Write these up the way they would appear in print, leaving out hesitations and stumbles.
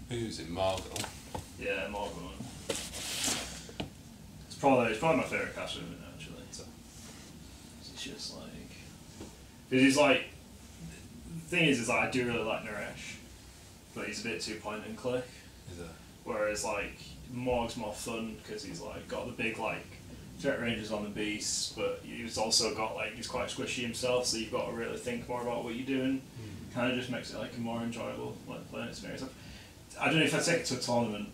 Who's in Morghoul? Yeah, Morghoul. It's probably my favourite caster of it actually. So it's just like, because he's like, the thing is like I do really like Naresh, but he's a bit too point and click. Is that? Whereas like Morg's more fun because he's like got the big like threat ranges on the beast, but he's also got like he's quite squishy himself, so you've got to really think more about what you're doing. Kind of just makes it like a more enjoyable like playing experience. I don't know if I take it to a tournament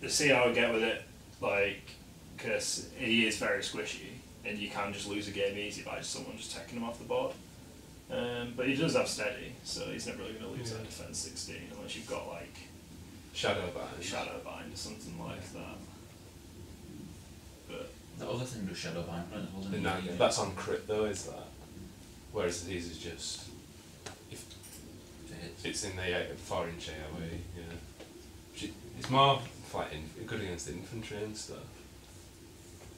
to see how I get with it, like because he is very squishy and you can just lose a game easy by someone just taking him off the board. But he does have steady, so he's never really going to lose that defense 16 unless you've got like Shadowbind or something like that. But the other thing was Shadowbind, wasn't it? No, that's on crit though, is that? Whereas these is just if it's in the 4-inch AoE, yeah. It's more like good against infantry and stuff,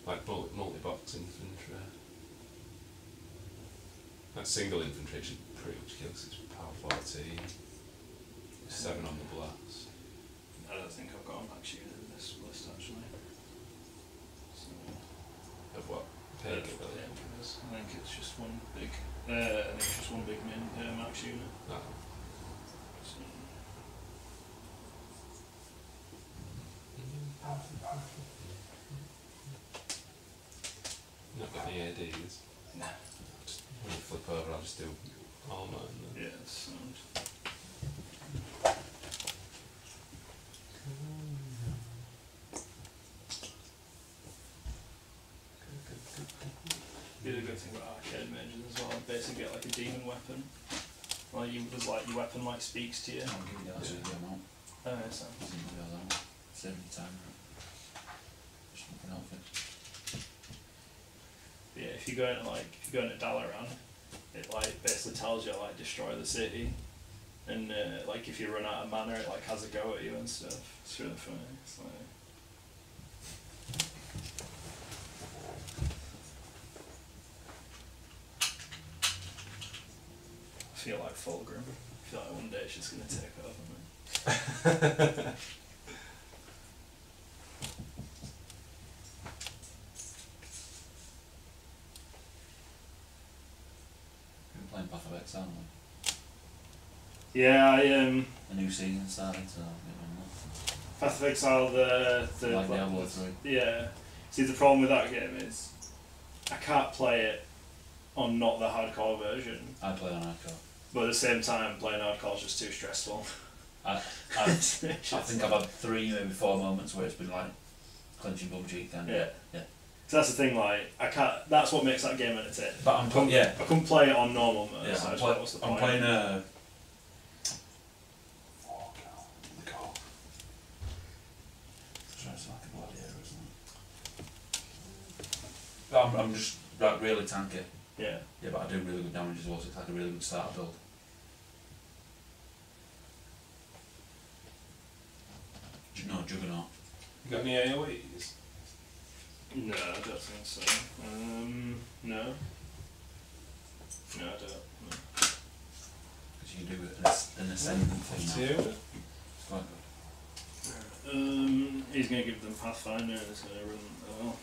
like multi-box infantry. That single infantry should pretty much kills its power 14. 7 on the blast. I don't think I've got a max unit in this list actually. So, of what? I think it's just one big. I think it's just one big max unit. Oh. So. Not got any ADs? Nah. When you flip over, I'll just do armor and then. Yeah, it's sound. The other good thing about arcade mages as well, basically get like a demon weapon. Like you does like your weapon like speaks to you. I'll give you that as a amount. Oh, so. Save me time. Just nothing outfit. Yeah, if you go into Dalaran, it like basically tells you like destroy the city, and like if you run out of mana, it like has a go at you and stuff. It's really funny. It's like. I feel like Fulgrim. I feel like one day it's just gonna take over me. Playing Path of Exile. Yeah, I A new season started, so Path of Exile, the like Diablo 3. Yeah. See, the problem with that game is I can't play it on not the hardcore version. I play on hardcore. But at the same time, playing hardcore is just too stressful. I think I've had 3, maybe 4 moments where it's been like clenching bum cheek kind of. Yeah. So that's the thing, like I can't. That's what makes that game entertaining. But I couldn't play it on normal mode. Yeah, so I'm playing I'm just like really tanky. Yeah. Yeah, but I do really good damage as well, so it's like a really good starter build. No, Juggernaut. You got any AoEs? No, I don't think so. No. No, I don't. No. Because you do an ascendant thing now. Two. It's quite good. He's going to give them Pathfinder and it's going to run well.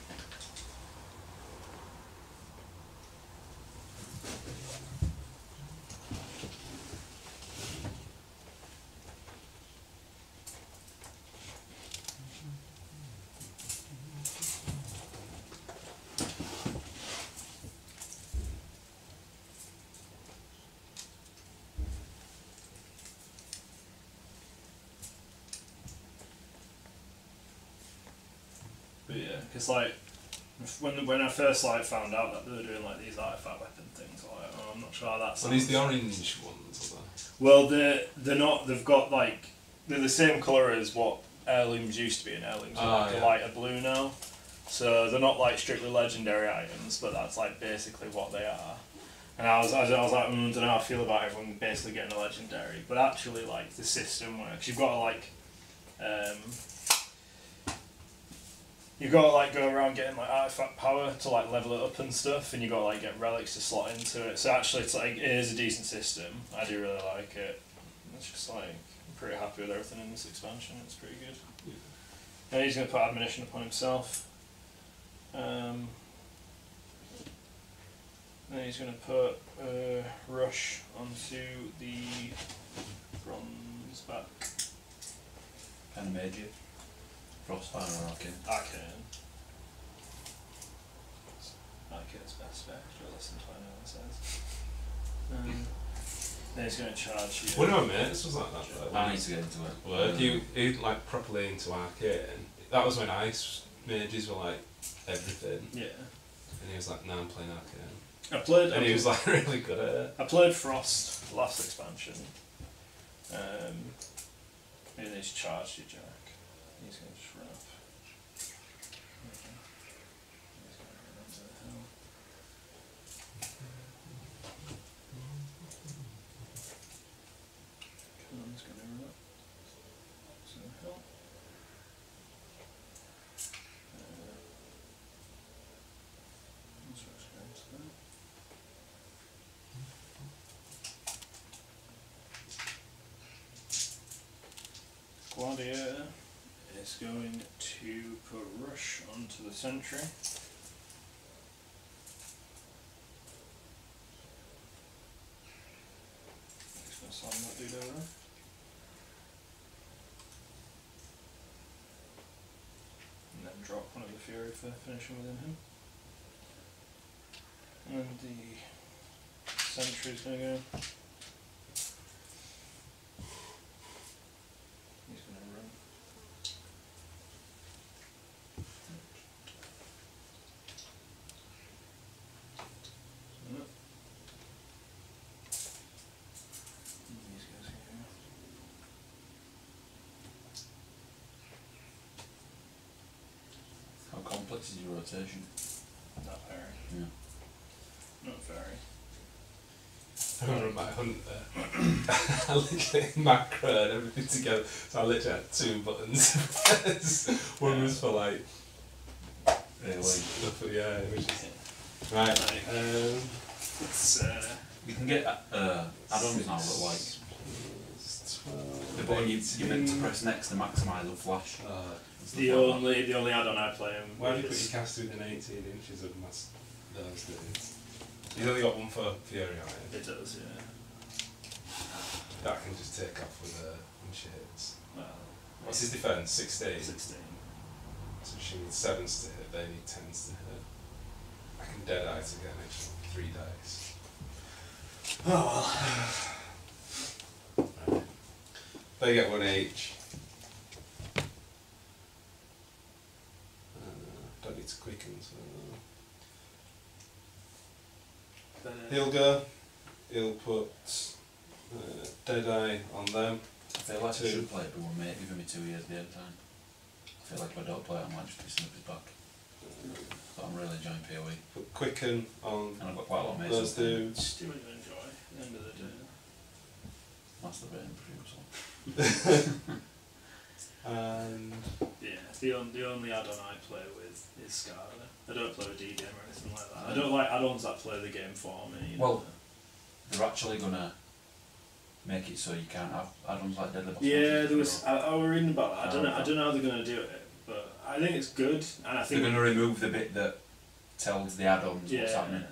But yeah, because like when I first like found out that they were doing like these artifact weapon things, I was like, oh, I'm not sure how that sounds. Are these the orange ones? Are they? Well, they're not. They've got like they're the same colour as what heirlooms used to be, and heirlooms are like a lighter blue now. So they're not like strictly legendary items, but that's like basically what they are. And I was like, I don't know how I feel about everyone basically getting a legendary, but actually like the system works. You've got to like. you've got to like go around getting like artifact power to like level it up and stuff, and you've got to like get relics to slot into it. So actually, it's like it is a decent system. I do really like it. It's just like I'm pretty happy with everything in this expansion. It's pretty good. Yeah. And he's going to put admonition upon himself. Then he's going to put rush onto the Bronzeback. Kind of made you. Frostfire or Arcane? Arcane. Arcane's best spec, less than 20 on the size. Then he's going to charge you. One of my mates was like that though. I need to get into it. Well, he like properly into Arcane. That was when ice mages were like everything. Yeah. And he was like, "No, I'm playing Arcane." And he was like really good at it. I played Frost last expansion. And he's charged you, Jack. He's going to just run up. He's going to run up to the hill. Karn's going to run up to the hill. Let's rush down to that. Gladiator is going to put rush onto the sentry. He's going to slam that dude over. And then drop one of the Fury for finishing within him. And the sentry is going to go. He's going to run. These guys here. How complex is your rotation? Not very. Yeah. Not very. I remember my hunter. I literally macro and everything together. So I literally had 2 buttons. One was for like. Really? Yeah, which is. Right. It's You can get add-ons now that like. The button you're meant to press next to maximise the flash. the only add-on I play him. Why do you put your caster within 18 inches of those dudes? He's only got one for Fury on it. It does, yeah. That can just take off with shades. Well, What's his defence? 16? 16. So she needs 7s to hit, they need 10s to hit. I can dead eye to get an extra 3 dice. Oh well. Right. They get 1 each. Don't need to quicken, so. He'll go. He'll put dead eye on them. I feel like I should play it, but we're giving me 2 years the end time. I feel like if I don't play it, I might just be snipped back. But I'm really enjoying PoE. Put quicken on and I've got quite a lot of those dudes. Still enjoy at the end of the day. Masturbating pretty much. And yeah, the only add-on I play with is Skorne. I don't play with DDM or anything like that. I don't like add-ons that play the game for me. You well, they're actually gonna make it so you can't have add-ons like Deadly Boss. Yeah, there was. I was reading about that. I don't know how they're gonna do it, but I think it's good, and I think they're gonna remove the bit that tells the add-ons what's happening.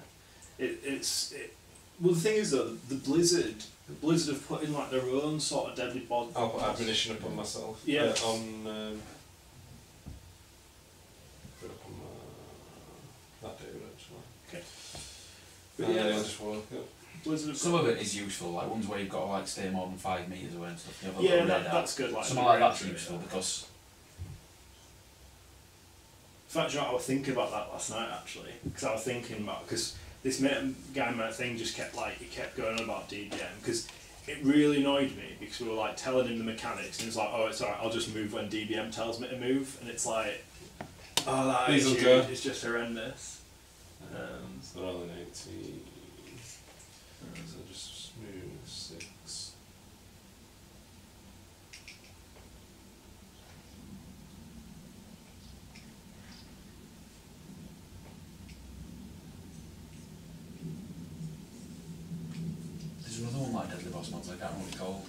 Well, the thing is though, the Blizzard have put in like their own sort of deadly bod. I'll put admonition upon myself. Yeah. Put it on that dude actually. Okay. But yeah, I'll just walk up. Blizzard Some of it is useful, like ones where you've got to like stay more than 5 metres away and stuff. You have a yeah, little that's good. Like something like that's useful because. In fact, you know, I was thinking about that last night actually, because I was thinking about this guy thing just kept going on about DDM because it really annoyed me because we were like telling him the mechanics and he's like, oh, it's alright, I'll just move when DBM tells me to move, and it's like, oh, that attitude is just horrendous. So they're all in 18. So just move 6. like deadly boss mods, I can't remember what they're called.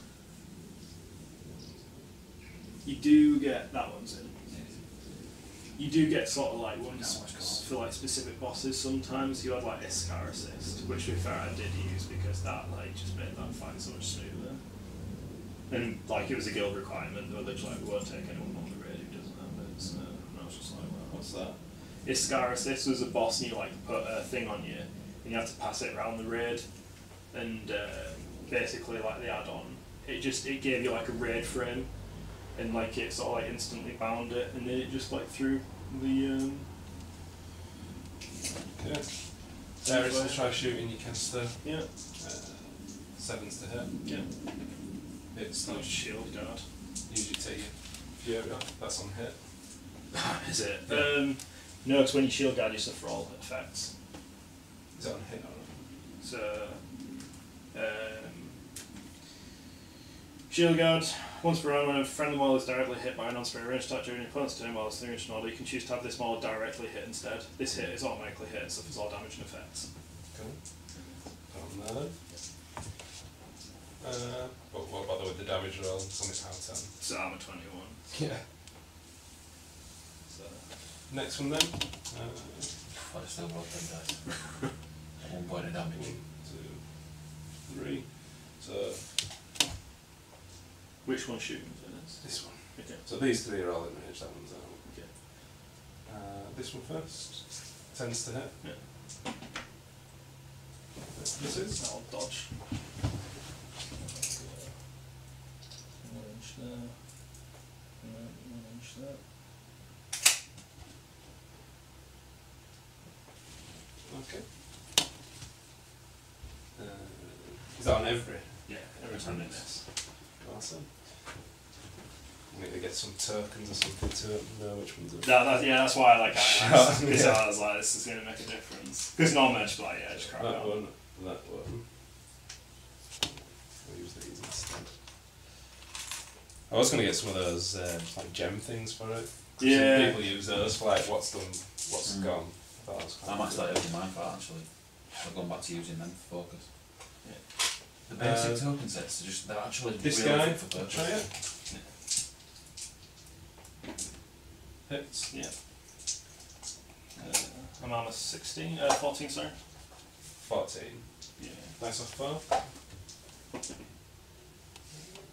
You do get that one's in. You do get sort of like ones for like specific bosses sometimes. You had like Iskar assist, which to be fair I did use because that like just made that fight so much smoother. And like it was a guild requirement, they were literally like, we won't take anyone on the raid who doesn't have it, so and I was just like, well, what's that? Iskar assist was a boss and you like put a thing on you and you have to pass it around the raid, and basically like the add-on, it gave you like a raid frame, and like it sort of like instantly bound it, and then it just like threw the Okay. Eyriss will try shooting your caster. yeah. 7s to hit. Yeah. It's No not shield guard. usually take your Fury off. That's on hit. Is it? Yeah. No, because when you shield guard you suffer all effects. Is that on hit or not? So shield guard. Once per round, when a friendly model is directly hit by a non-spirit range attack during your opponent's turn while it's 3-inch model, you can choose to have this model directly hit instead. This hit is automatically hit and suffers all damage and effects. Cool. Put on there then. But what about with the damage roll? How much out 10? So armor 21. Yeah. So Next one then. I still rolled 10 dice. At 1 point of damage. 1, 2, 3. So which one's shooting first? this one. Okay. So these 3 are all in range. That one's out. Okay. This one first. 10s to hit. Yeah. This is. I'll dodge. Range there. Range there. Okay. Is that on every? Yeah, every time in this. Awesome. I need to get some tokens or something to it. No, which ones are Yeah, that's why I asked, because Yeah. I was like, this is going to make a difference. Because normally I just be like, yeah, just crack that on. one, that one. I'll use these instead. I was going to get some of those like gem things for it. Yeah. Some people use those for like what's done, what's gone. I thought that was I quite might cool. start using mine for that actually. I've gone back to using them for focus. Yeah. The basic token sets are just, they're actually This really guy, fit for purpose. try it. Hits. Yeah. I'm armor 16, 14, sorry. 14. Yeah. Nice off bar.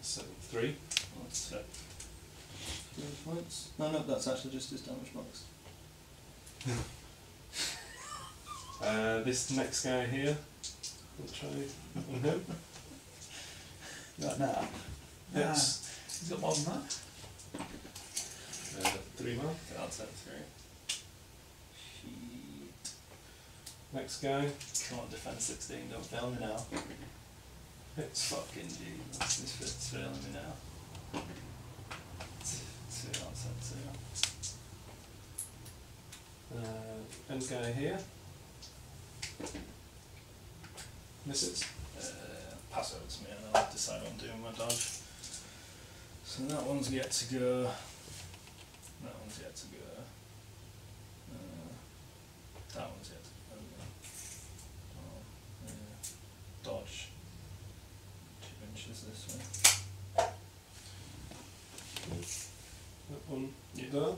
7, 3. That's it. 3 points. No, that's actually just his damage box. This next guy here, we'll try on him. Right now. Hits. He's got more than that. 3 more. I'll take 3. Shit. Next guy. Come on, defend 16, don't fail me now. Hits. Fucking Jesus, this fit's failing me now. 2, I'll take 2. End guy here. Misses. Pass over to me and I'll decide what I'm doing with my dodge. So that one's yet to go. That one's yet to go. That one's yet to go. Oh, yeah. Dodge. 2 inches this way. That one. Yeah. There.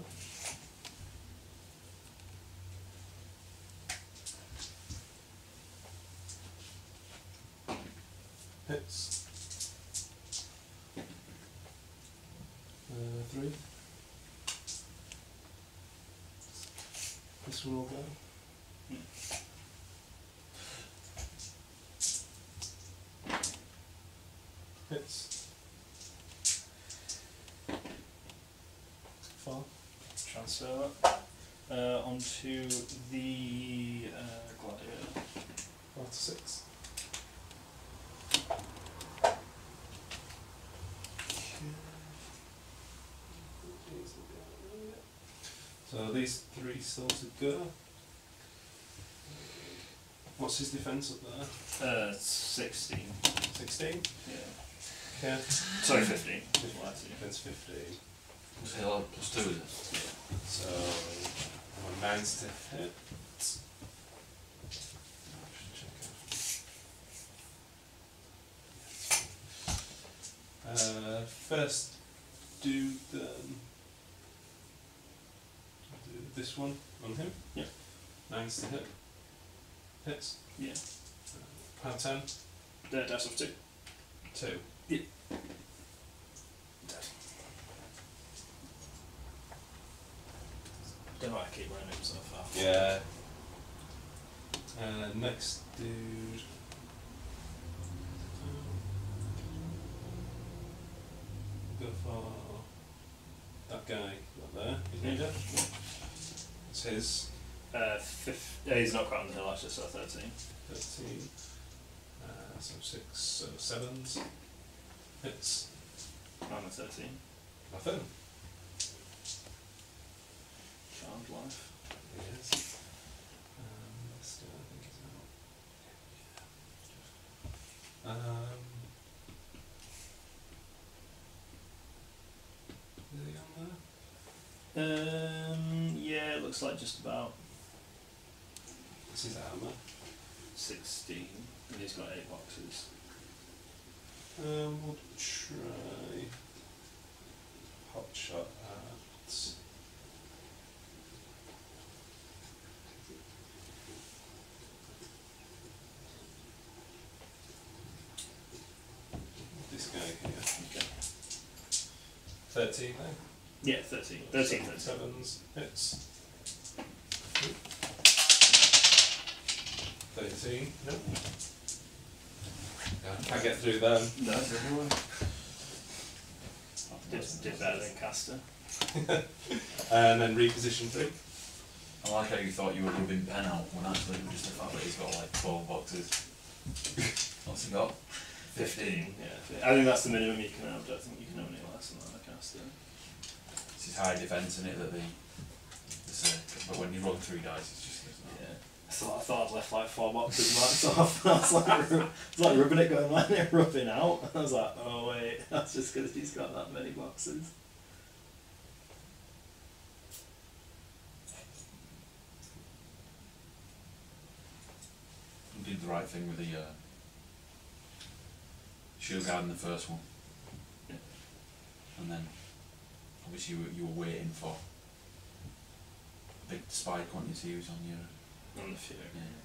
Hits. 3. This one will go. Hits. 4. Transfer that onto the gladiator. 4 to 6. So these 3 still to go. What's his defence up there? 16. 16? Yeah. Okay. Sorry, 15. Defence 15. Just heal out +2 is it? So, I'm a 9 to hit. first do this one on him. Yeah. 9's to hit. Hits. Yeah. Power 10. Dice of 2. 2. Yeah. Don't know why I keep running himself off. Yeah. Next dude. Go for that guy up there. You need it? It's his. He's not quite on the hill actually, so 13. 13. So 6, so 7s. Hits. I'm a 13. Nothing. Charmed life. Yes. Still, I think it's out. Is he on there? Yeah, it looks like just about This is armour. 16, and he's got 8 boxes. We'll try hot shot at this guy here. Okay. 13 then. Yeah, 13. 13. 7s hits. 13. Nope. Can't get through them. No, did better than Caster. And then reposition 3. I like how you thought you were rubbing Ben out when actually it was just the fact that he's got like 12 boxes. What's he got? 15. Yeah, I think that's the minimum you can have. I don't think you can have any less than that, Caster. It's his high defence in it that but when you roll 3 dice it's just yeah. I thought I'd left like 4 boxes marked off. I was like rubbing it, going like they're rubbing out. I was like, oh wait, that's just because he's got that many boxes. You did the right thing with the shield guard in the first one. Yeah. And then obviously you were waiting for a big spike, weren't you, to use on your On the fear. yeah.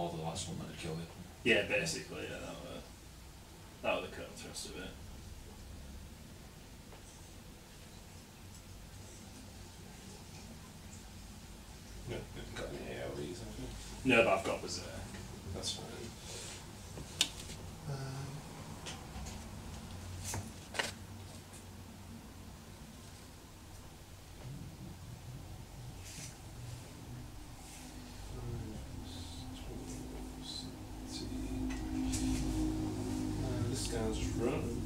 Or the last one that had killed it. Yeah, basically, yeah, that was the cut and thrust of it. No, haven't got any AoEs, have you? No, but I've got Berserk. That's fine. This guy's just run.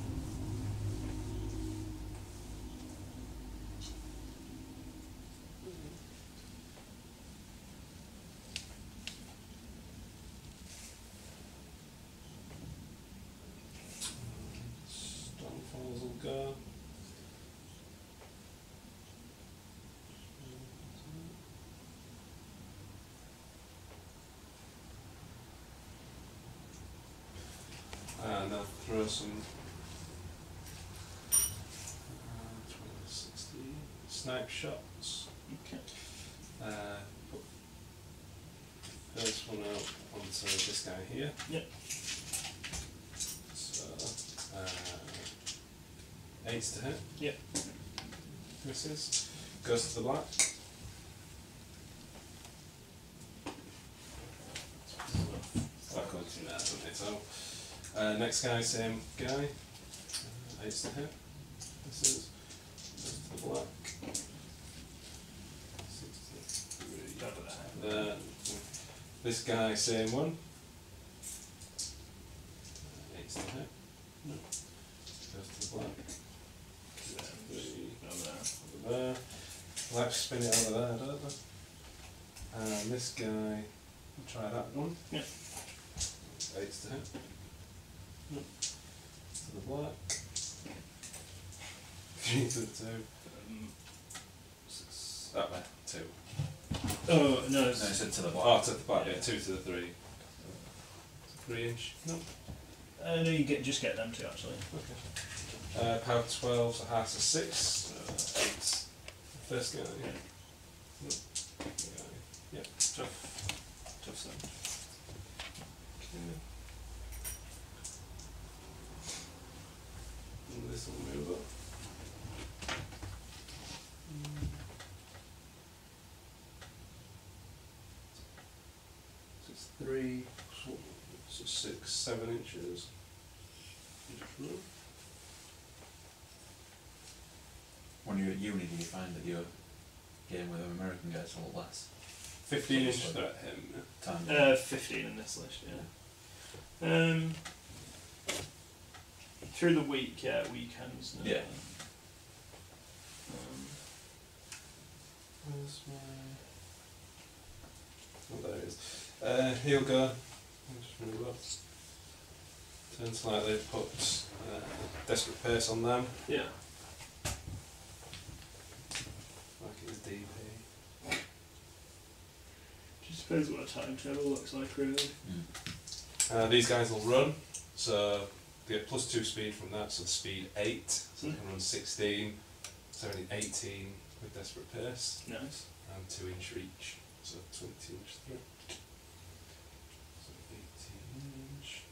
Stormfalls will go. And I'll throw some 60 snipe shots. Okay. Put first one out onto this guy here. Yep. So 8's to hit. Yep. Misses. Goes to the black. That goes in there, doesn't it? So next guy, same guy. 8's to hit. Misses. Goes to the black. 63. This guy, same one. 8's to hit. No. Goes to the black. 3 over there. We'll have to spin it over there, don't we? And this guy, we'll try that one. Yeah. 8's to hit. No. To the black. 3 to the 2. 6. That way. 2. Oh, no, No, it said to the Oh, bottom. to the back, yeah, 2 to the 3. 3 inch. No. no, you just get them two actually. Okay. Power 12, so half to 6. 8. First guy. Yeah. Tough sound. Okay. And this will move up. So it's 3, so 6, 7 inches. You just run. When you're at uni, do you find that your game with an American gets a lot less? 15 inches for him. Time? 15 in this list, yeah. Through the week, weekends. No. Yeah. Where's my... Oh, there it is. He'll go. I'll just move up. Turn slightly, put Desperate Pace on them. Yeah. Like it's DP. Just depends what a timetable looks like, really. These guys will run, so they get plus 2 speed from that, so speed 8, so they can run 16, 17, 18 with Desperate Pace. Nice. And 2 inch reach, so 20 inch through. So 18 inch.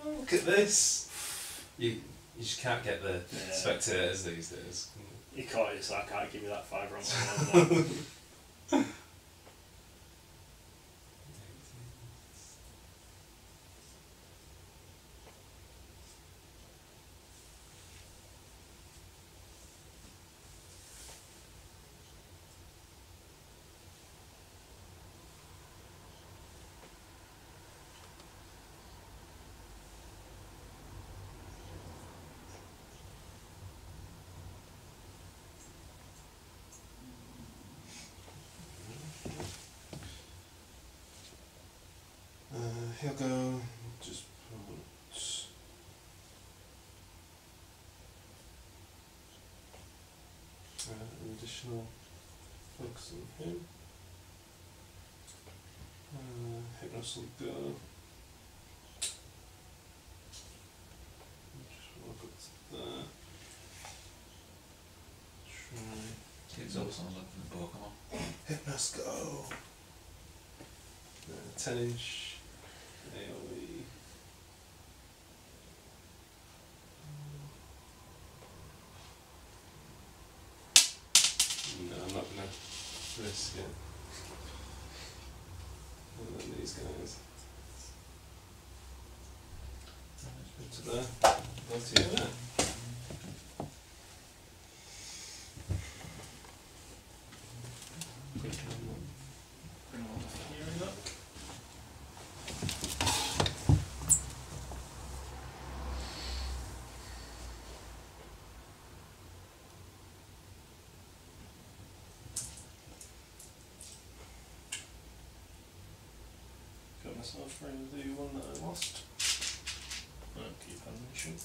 Look at this! You just can't get the spectators these days. You can't, it's like, I can't give you that 5 rounds. He'll go, just put an additional focus on him. Hypnos will go. Just walk up to there. Try. Kids also look for the Pokemon. Hypnos go. 10 inch. AoE. No, I'm not gonna risk it. And then these guys. To there. Go to you there. Bring all the fury up. Got myself ready to do one that I lost. I'll keep animation.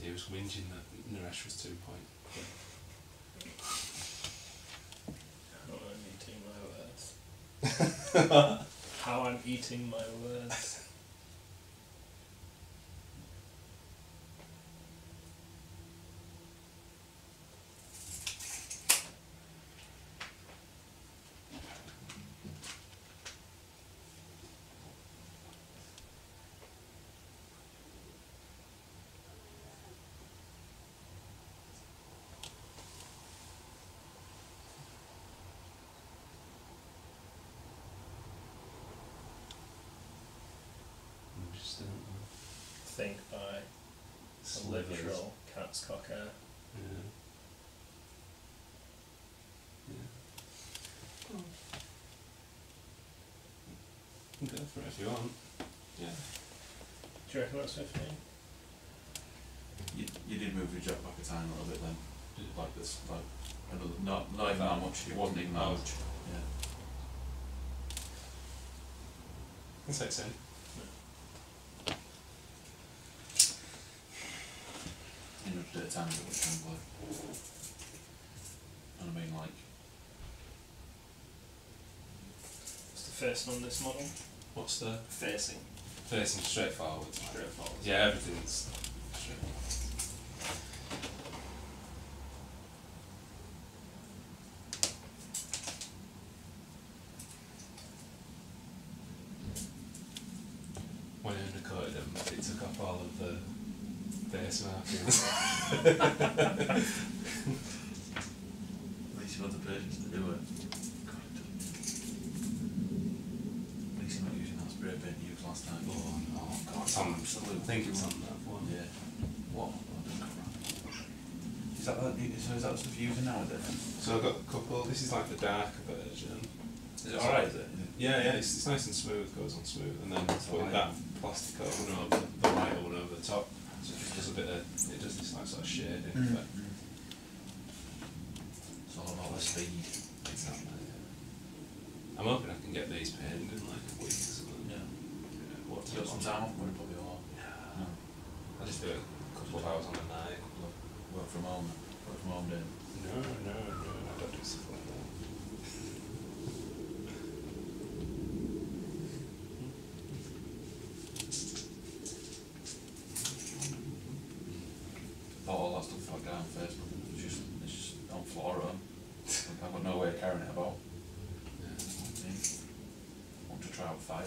He was whinging that Naresh was 2 point. How I'm eating my words. How I'm eating my words. Think by a literal cat's cock air. Yeah. Yeah. Oh. You can go for it if you want. Yeah. Do you reckon that's 15? You did move your job back a tiny little bit then. Like this, like another, not even that much. It wasn't even that much. Yeah. That's makes sense. You know, did a tiny bit of template. And I mean, like, What's the facing on this model? What's the Facing. facing straight forward? Straight forward. Yeah, everything's straight forward. When I undercoated them, it took off all of the base markings. at least you got the patience to do it. God, it doesn't. At least you're not using that spray paint you used last time. Oh god, Absolutely. I think it's on that one. Yeah. What? Is that the stuff you're using nowadays? So I've got a couple, this is like the darker version. Is it alright, is it? Yeah, it's nice and smooth, goes on smooth, and then That's putting alright. that plastic coat one over, the white one over the top, so it just does a bit of, it does this like sort of shading effect. It's all about the speed. Exactly, yeah. I'm hoping I can get these painted in like a week or something. Yeah. What You got some time off? We'll probably all. Yeah. I just do it a couple of hours on a night. Work from home. Work from home day. No, I don't do stuff like that. Bought all that stuff for a guy on Facebook. It's just on Flora. I've got no way of carrying it about. Yeah. I want to try out fire.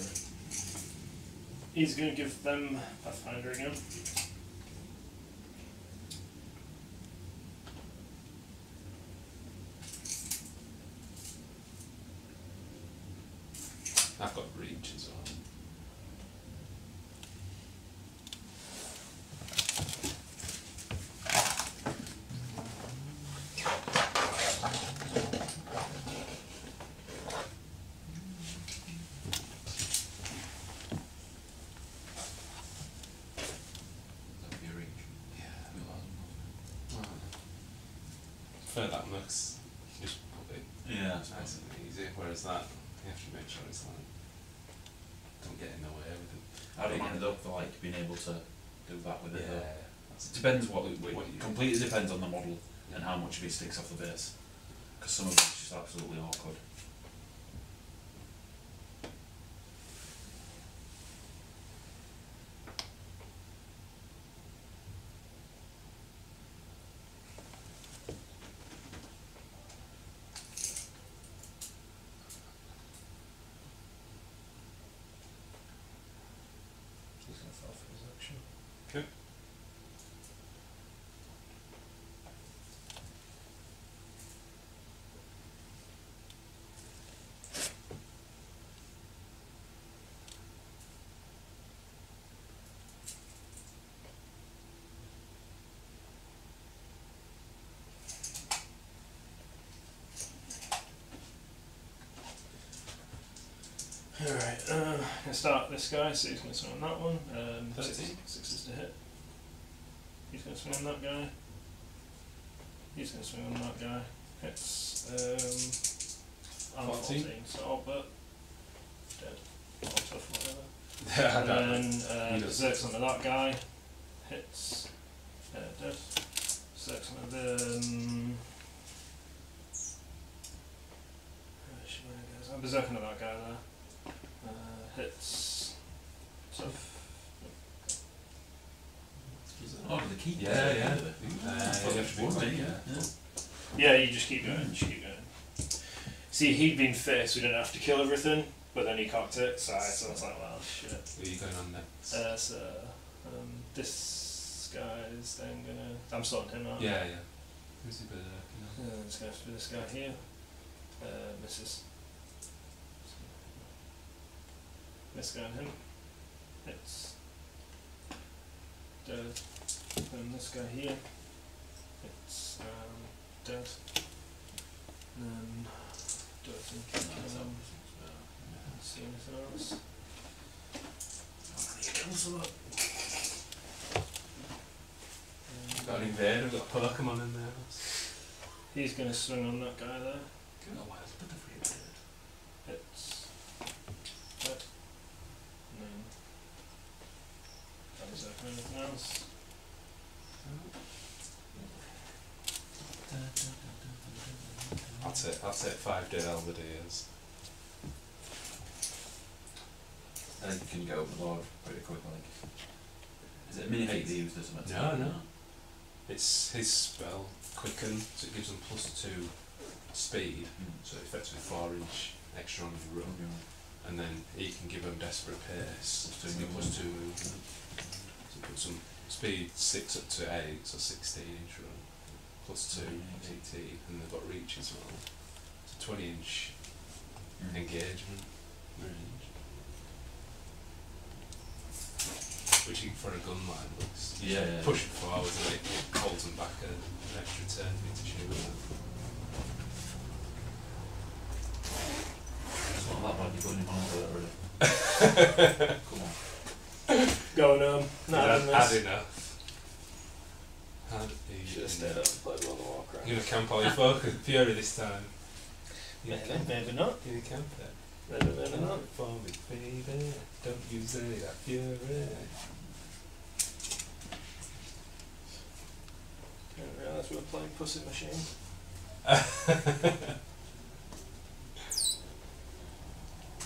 He's going to give them Pathfinder again. I've got reach as well. Is that for your reach? Yeah. You'll have For that mix, you just put it Yeah, nice and easy, whereas that, you have to make sure it's like, don't get in the way with it. I don't mind though for like being able to do that with it though. that's It depends what what you completely depends on the model and how much of it sticks off the base. Because some of it's just absolutely awkward. He's going to fall for his action. Okay. Alright, I'm going to start this guy, so he's going to swing on that one. 13. Sixes to hit. He's going to swing on that guy. He's going to swing on that guy. Hits. I'm 14, so all but dead. Or tough, whatever. Yeah, And then He does. Berserk's onto that guy. Hits. Dead. So it's going to then... I'm berserking at that guy there. Hits... Tough. Oh, the key. Yeah. Yeah, you just keep going, See, he'd been first, we didn't have to kill everything, but then he cocked it, so I was like, well, shit. Where are you going on next? So, this guy's then gonna... I'm sorting him out. Yeah. Who's he It's going to be this guy here. Misses. This guy and him. It's dead. And this guy here. It's dead. And then don't think see anything else. Got an invader, got a Pokemon in there. He's going to swing on that guy there. It's It's dead. And then that was anything else. That's it, 5 dead Halberdiers. I think you can get over the board pretty quickly. Is it a mini feat they use this much? No. It's his spell, Quicken, so it gives them +2 speed, so effectively 4-inch extra on your run. And then he can give them Desperate Pace, so you get +2 movement. So put some speed 6 up to 8, so 16-inch run. +2, 18, and they've got reach as well. It's a 20-inch engagement range. Which for a gun line looks. You push it forward and it holds them back an extra turn for you to shoot with. It's not that bad, you're putting him on already. Come on. Going Had enough. Should have stayed up and played World of Warcraft. You're going to camp all your focus Fury this time. Maybe not. You're going to camp it. Maybe not. For me, baby. Don't use any of that Fury. Didn't realise we were playing Pussy Machine.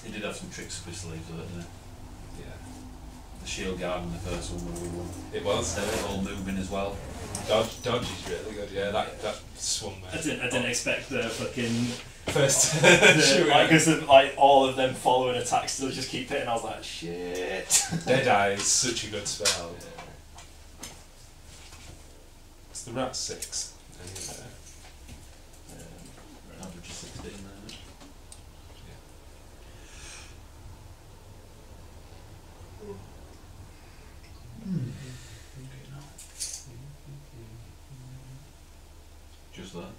He did have some tricks up his sleeves, didn't he? Yeah. The shield guard in the first one where we won. It was. They were all moving as well. Dodge is really good, yeah, that swung there. I didn't expect the fucking first like all of them following attacks still just keep hitting. I was like, shit. Deadeye is such a good spell. It's the rat 6. Average of 16 there. Just that.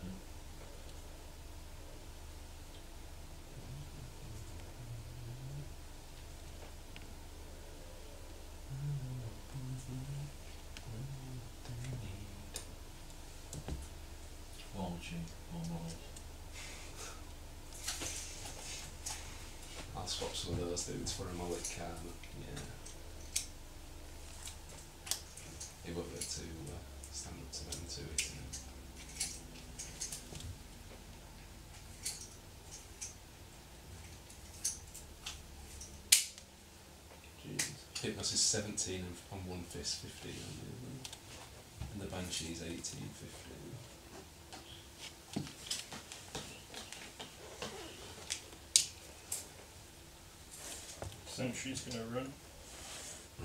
War machine, more models. I'll swap some of those dudes for a Molik Karn. Yeah. He won't be able to stand up to them too, isn't it? Hypnos is 17 on one fist, 15 on the other. And the Banshee is 18, 15. Sentry's gonna run. I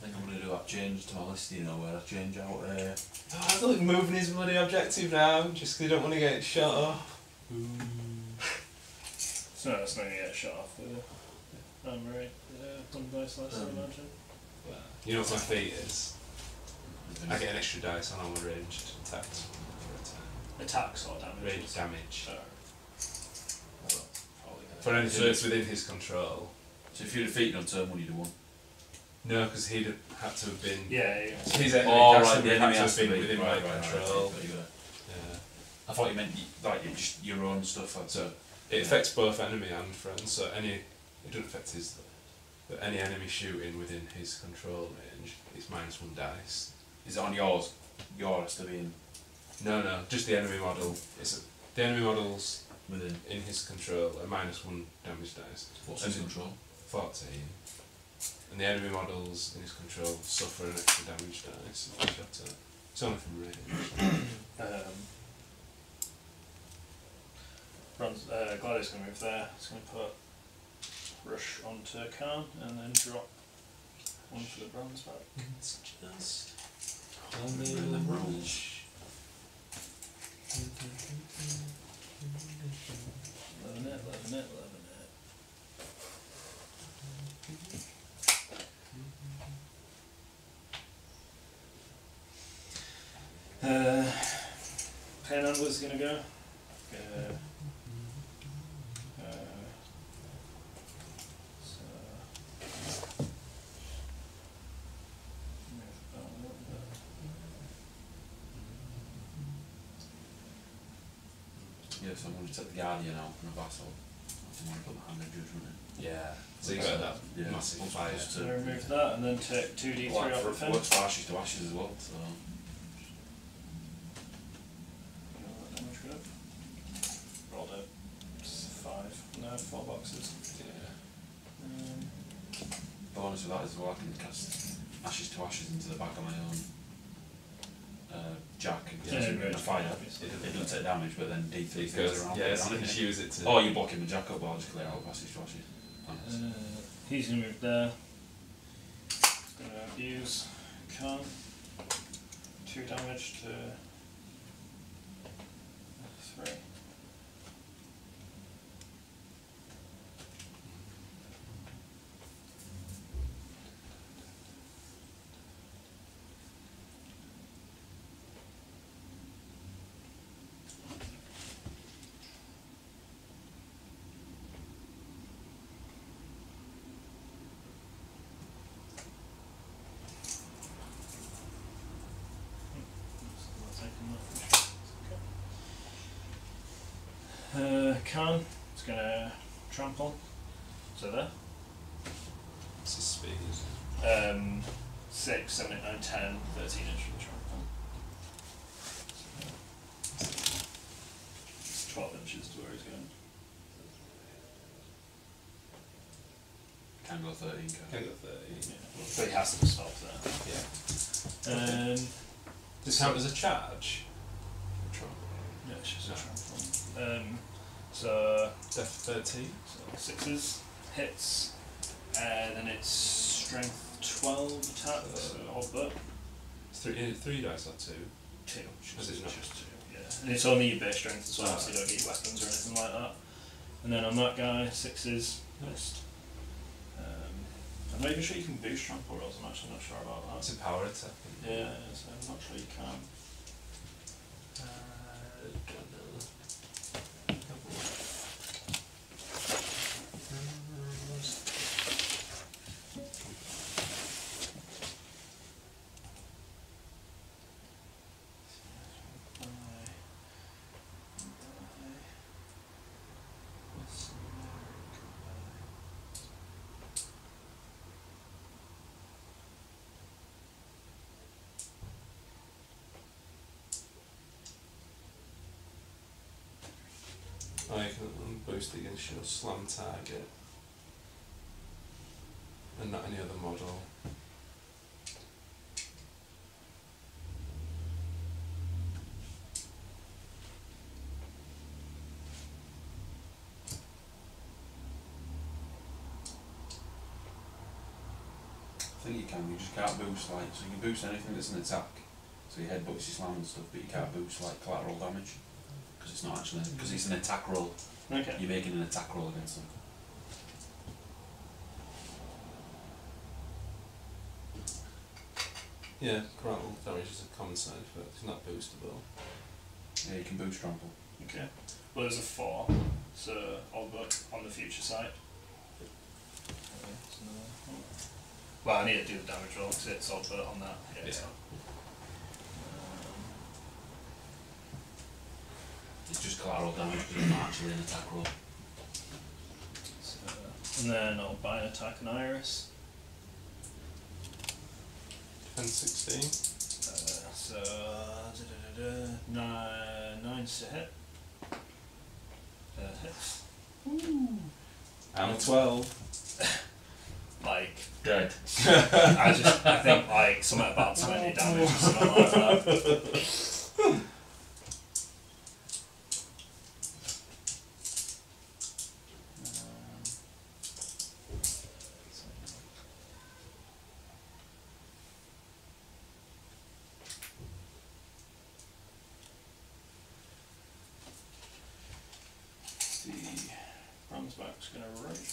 think I'm going to do that change to my list, you know, where I change out I thought moving is bloody objective now, just because you don't want to get shot off. So it's not going to get shot off with it. I'm right. One dice less, I imagine. Well, you know what my feat is? I get an extra dice on all my ranged attacks for a turn. Attacks or damage? Ranged damage. Oh. For anything that's within his control. So if you'd have defeated on turn 1, you'd have won. No, because he'd have had to have been. Yeah. His enemy right, the enemy had has to have to been be within my control. Right, Yeah. I thought you meant like just your own stuff. So it affects both enemy and friends. So it doesn't affect his. But any enemy shooting within his control range is -1 dice. Is it on yours? Yours to be in No, just the enemy model. The enemy models within. in his control are -1 damage dice. What's his control? 14. And the enemy models in his control suffer an extra damage dice if they shot at. It's only from range. Gladiator's going to move there. It's going to put Rush onto Karn and then drop one for the Bronzeback. It's just Remember them rules. 11 it. Thane was going to go. Yeah, so I'm going to take the Guardian out from the Vassal. I want to put the Hand of Judgment in. Yeah. So you got that massive plus fire. So remove that and then take 2d3 Well, off the fin. works for Ashes to Ashes as well, so... Damage good. Rolled it. 5. No, 4 boxes. Yeah. Bonus of that is well, I can cast Ashes to Ashes into the back of my own Jack and Yeah, in a fire. obviously. It doesn't take damage, but then D3 It goes goes, around. yeah, it so you around can it. use it to. Or you block him with Jack up, or I'll just clear out Ashes to Ashes. Thanks. He's going to move there. He's going to abuse Karn. 2 damage to 3. Karn is going to trample. So there. What's his speed? 6, 7, 8, 9, 10, 13 inch for the trample. It's 12 inches to where he's going. Can go 13, Can go 30. Yeah. But he has to stop there. Yeah. Does it count as a charge? Yeah, it's just a trample. So Def 13. So 6s, hits, then it's strength 12 attack, so odd but. It's 3 dice or 2. 2. Is it not? Just 2, yeah. And it's only your base strength as well, so you don't get weapons or anything like that. And then on that guy, 6s, missed. I'm not even sure you can boost trample rolls, I'm actually not sure about that. It's a power attack. Yeah, so I'm not sure you can. Don't know. I can boost against your slam target and not any other model. I think you can, you just can't boost so you can boost anything that's an attack. So your headbutts, your slam and stuff, but you can't boost collateral damage. Because it's not actually, because it's an attack roll. Okay. You're making an attack roll against them. Yeah, collateral damage is a common side effect, it's not boostable. Yeah, you can boost trample. Okay. Well, there's a 4, so all but on the future side. Well, I need to do the damage roll because it's all but on that. Yeah. Yeah. So. It's just collateral damage because it's not actually an attack roll. And then I'll buy an attack on Eyriss. Defense 16. So 9 to hit. Hits. I'm a 12. Like Dead. I think like something about 20 damage or something like that. Bronzeback's gonna right.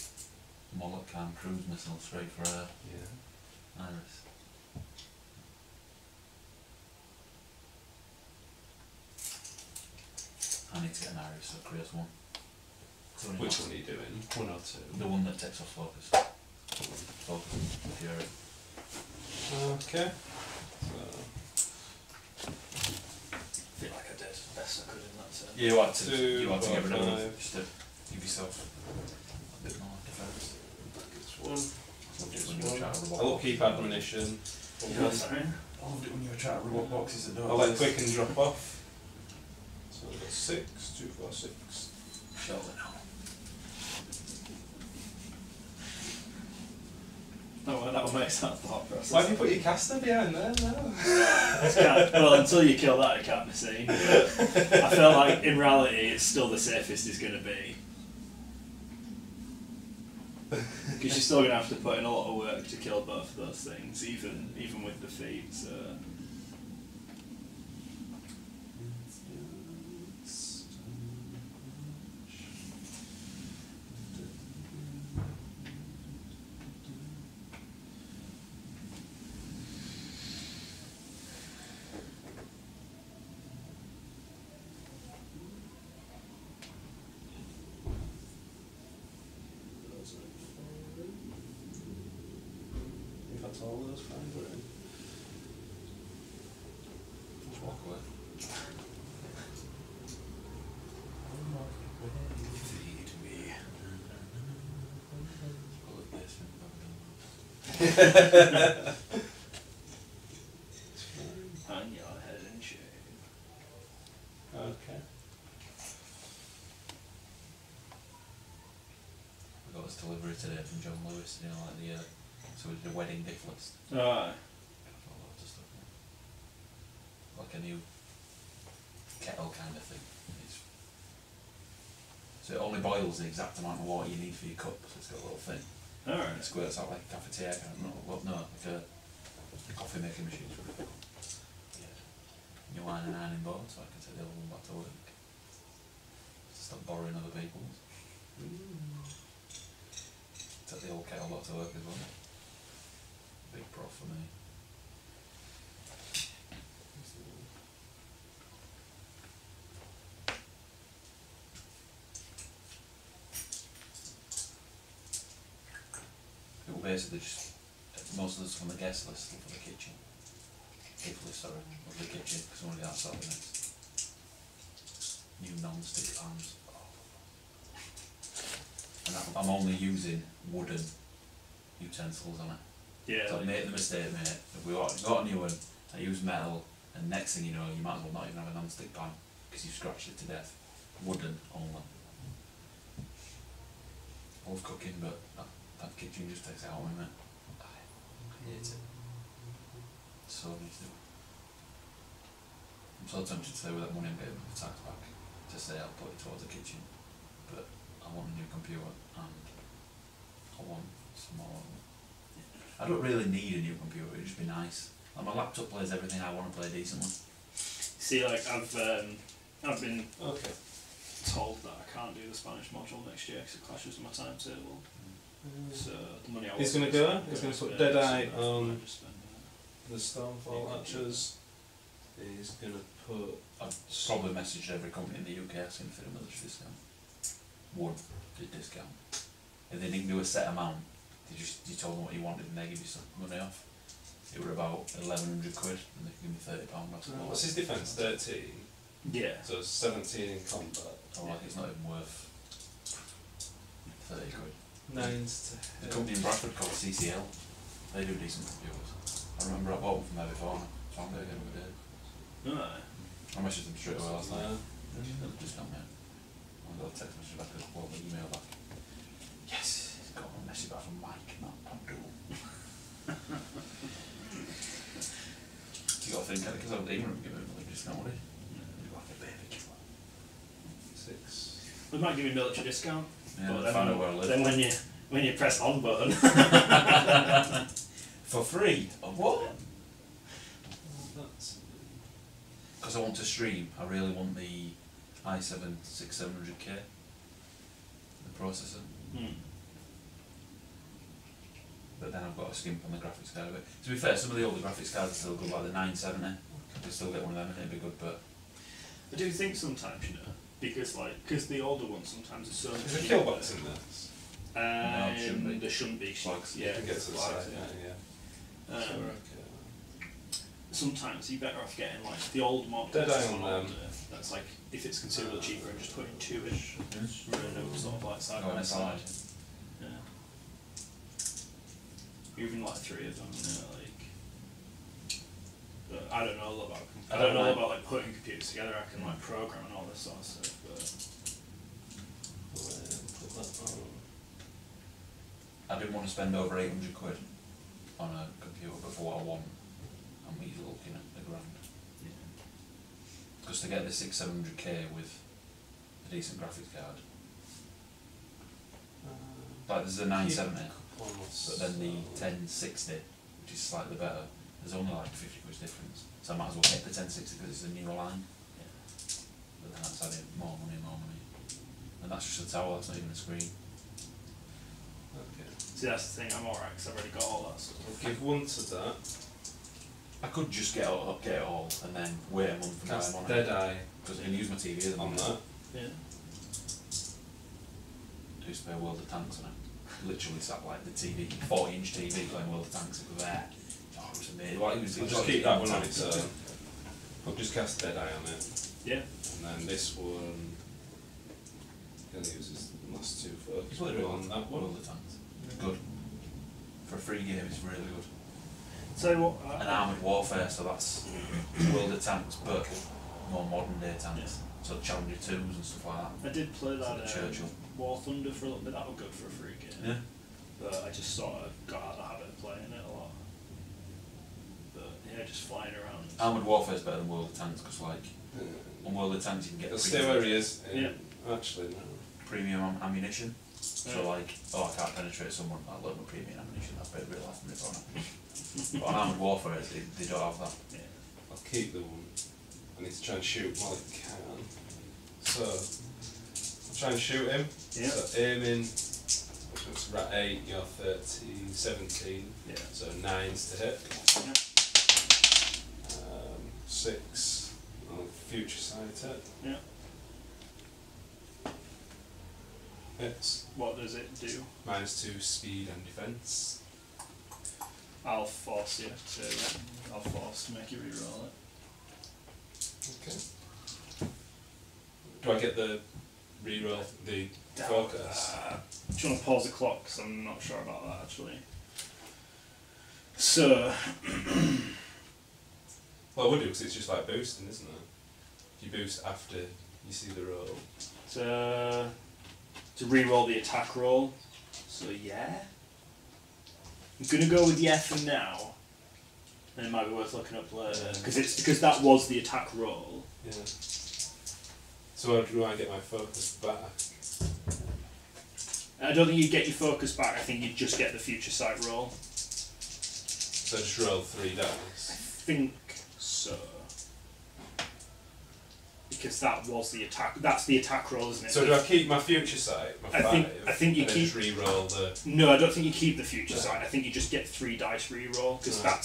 Molik Karn cruise missile straight for her. Yeah. Eyriss. I need to get an Eyriss, so it creates one. Which one are you doing? 1 or 2? The one that takes off focus. Focus and fury. Okay. I feel like I did the best I could in that turn. You had to, 2, you had to get rid of 5. them, just to give yourself a bit more defence. It's 1. I'll I'll keep admonition. Yeah, sorry. I loved it when you were trying to rip boxes and doors. I'll let quick and drop off. So I've got 6, 2, 4, 6. Surely no. That will make sense thought process. Why have you put your caster behind there? No. Well, until you kill that, it can't be seen. But I feel like in reality, it's still the safest it's going to be. Because you're still going to have to put in a lot of work to kill both of those things, even with the feat. So. That's all those 5 are in. Just walk away. Feed me. On your head and shade. Okay. I got this delivery today from John Lewis, you know, like so we did a wedding gift list. Alright. Loads of stuff. Like a new kettle kind of thing. So it only boils the exact amount of water you need for your cup, so it's got a little thing. Alright. It squirts out like a cafetiere kind of, like a coffee making machine. Yeah. New iron and ironing board, so I can take the old one back to work. Stop borrowing other people's. Take the old kettle back to work as well. Big pro for me. People basically just, most of the stuff on the guest list for the kitchen. Gift list, sorry, of the kitchen, because only that's out next. New non-stick pans. And I'm only using wooden utensils on it. Yeah. So I made the mistake, mate. If we got a new one, I use metal, and next thing you know, you might as well not even have a non-stick pan because you've scratched it to death. Wooden only. I love cooking, but that kitchen just takes it out of me, mate. I hate it. So needs to. I'm so tempted to say with that money I'm getting with the tax back to say I'll put it towards the kitchen, but I want a new computer and I want some more. I don't really need a new computer, it'd just be nice. Like my laptop plays everything I want to play decently. See, like I've been Okay. told that I can't do the Spanish module next year because it clashes with my timetable. So the money I He's want going to to go. He's going to put spend, Deadeye so I on might just spend the Stormfall archers. He's going to put. I've probably messaged every company in the UK asking for a military discount. Would did discount. If they didn't do a set amount, you told them what you wanted and they give you some money off. It were about 1,100 quid and they could give me £30 back. What's his defence? 13. Yeah. So 17 in combat. Oh, like it's not even worth 30 quid. 9s to. The company in Bradford called CCL, they do decent computers. I remember I bought one from there before, so I'm going to get them a day. Alright. I messaged them straight away last night. No. Discount, mate. I got a text message back, well, the email back. Yes, it's got a message back from Mike, not Abdul. You got to think, because I was ignorant, give him a discount, would he? You're like a baby killer. 6. We might give you a military discount. Yeah, but find out where I live. then when you press on button. For free? Oh, what? That's. Because I want to stream, I really want the i7 6700K, the processor. But then I've got to skimp on the graphics card a bit. To be fair, some of the older graphics cards are still good, like the 970. I could still get one of them and it'd be good, but... I do think sometimes, you know, because the older ones sometimes are so much Is there cheaper. killbots in this? No, it shouldn't be. There shouldn't be. Flags, Yeah, you can get to the flags, side, yeah. Um, Sure, okay. Sometimes you're better off getting like the old models. Dead Eye on them. That's like if it's considerably cheaper and just putting 2 in, running them sort of like side Oh, by and side. side. Yeah. Even like 3 of them, you know, like. But I don't know a lot about. I don't know about like putting computers together. I can like program and all this sort of stuff, but. Put that on. I didn't want to spend over 800 quid on a computer, but for what I want, I'm easily looking at £1,000. Because to get the 600-700K with a decent graphics card, like there's a 970, but then the 1060, which is slightly better, there's only like 50 quid difference. So I might as well get the 1060 because it's a newer line. But then that's adding more money. And that's just a tower, that's not even a screen. Okay. See, that's the thing. I'm alright because I've already got all that stuff. I'll give 1 to that. I could just get it all and then wait a month and buy Cast them on Dead it. Eye Because I can use my TV as on that. Yeah. I used to play World of Tanks on it. Literally sat like the TV, 40-inch TV playing World of Tanks. It was there. Oh, it was amazing. Like, it was, I'll it just was keep that one on Tanks. its own. I'll just cast Dead Eye on it. Yeah. And then this one, I'm going to use his last 2 You first. played On that one. World of Tanks. Good. For a free game, it's really good. So what? An armoured warfare, so that's World of Tanks, but more modern day tanks. So Challenger 2s and stuff like that. I did play that Churchill. War Thunder for a little bit. That was good for a free game. Yeah. But I just sort of got out of the habit of playing it a lot. But yeah, just flying around. Armoured warfare is better than World of Tanks because, like, on World of Tanks you can get He'll stay where he is. Yeah. Actually, no. premium ammunition. So, like, oh, I can't penetrate someone, I'll load my premium ammunition, that's a bit real last minute on it. But on armoured warfare, they don't have that. Yeah. I'll keep the one. I need to try and shoot Molik Karn. So, I'll try and shoot him. Yeah. So, aiming. It's rat 8, you're 13, 17. Yeah. So 9s to hit. Yeah. 6 on future sight hit. Yeah. Hits. What does it do? -2 speed and defense. I'll force you to. I'll force to make you reroll it. Okay. Do I get the reroll, the focus? Do you want to pause the clock? Because I'm not sure about that actually. So. Well, I would do because it's just like boosting, isn't it? You boost after you see the roll. To reroll the attack roll. So yeah. I'm gonna go with yeah for now. And it might be worth looking up later because that was the attack roll. Yeah. So how do I get my focus back? I don't think you'd get your focus back. I think you'd just get the future sight roll. So just roll 3 I dice. think so. Because that was the attack. That's the attack roll, isn't it? So do I keep my future sight, my 5, I think you and then keep. just re-roll the... No, I don't think you keep the future No. sight. I think you just get 3 dice reroll because Right.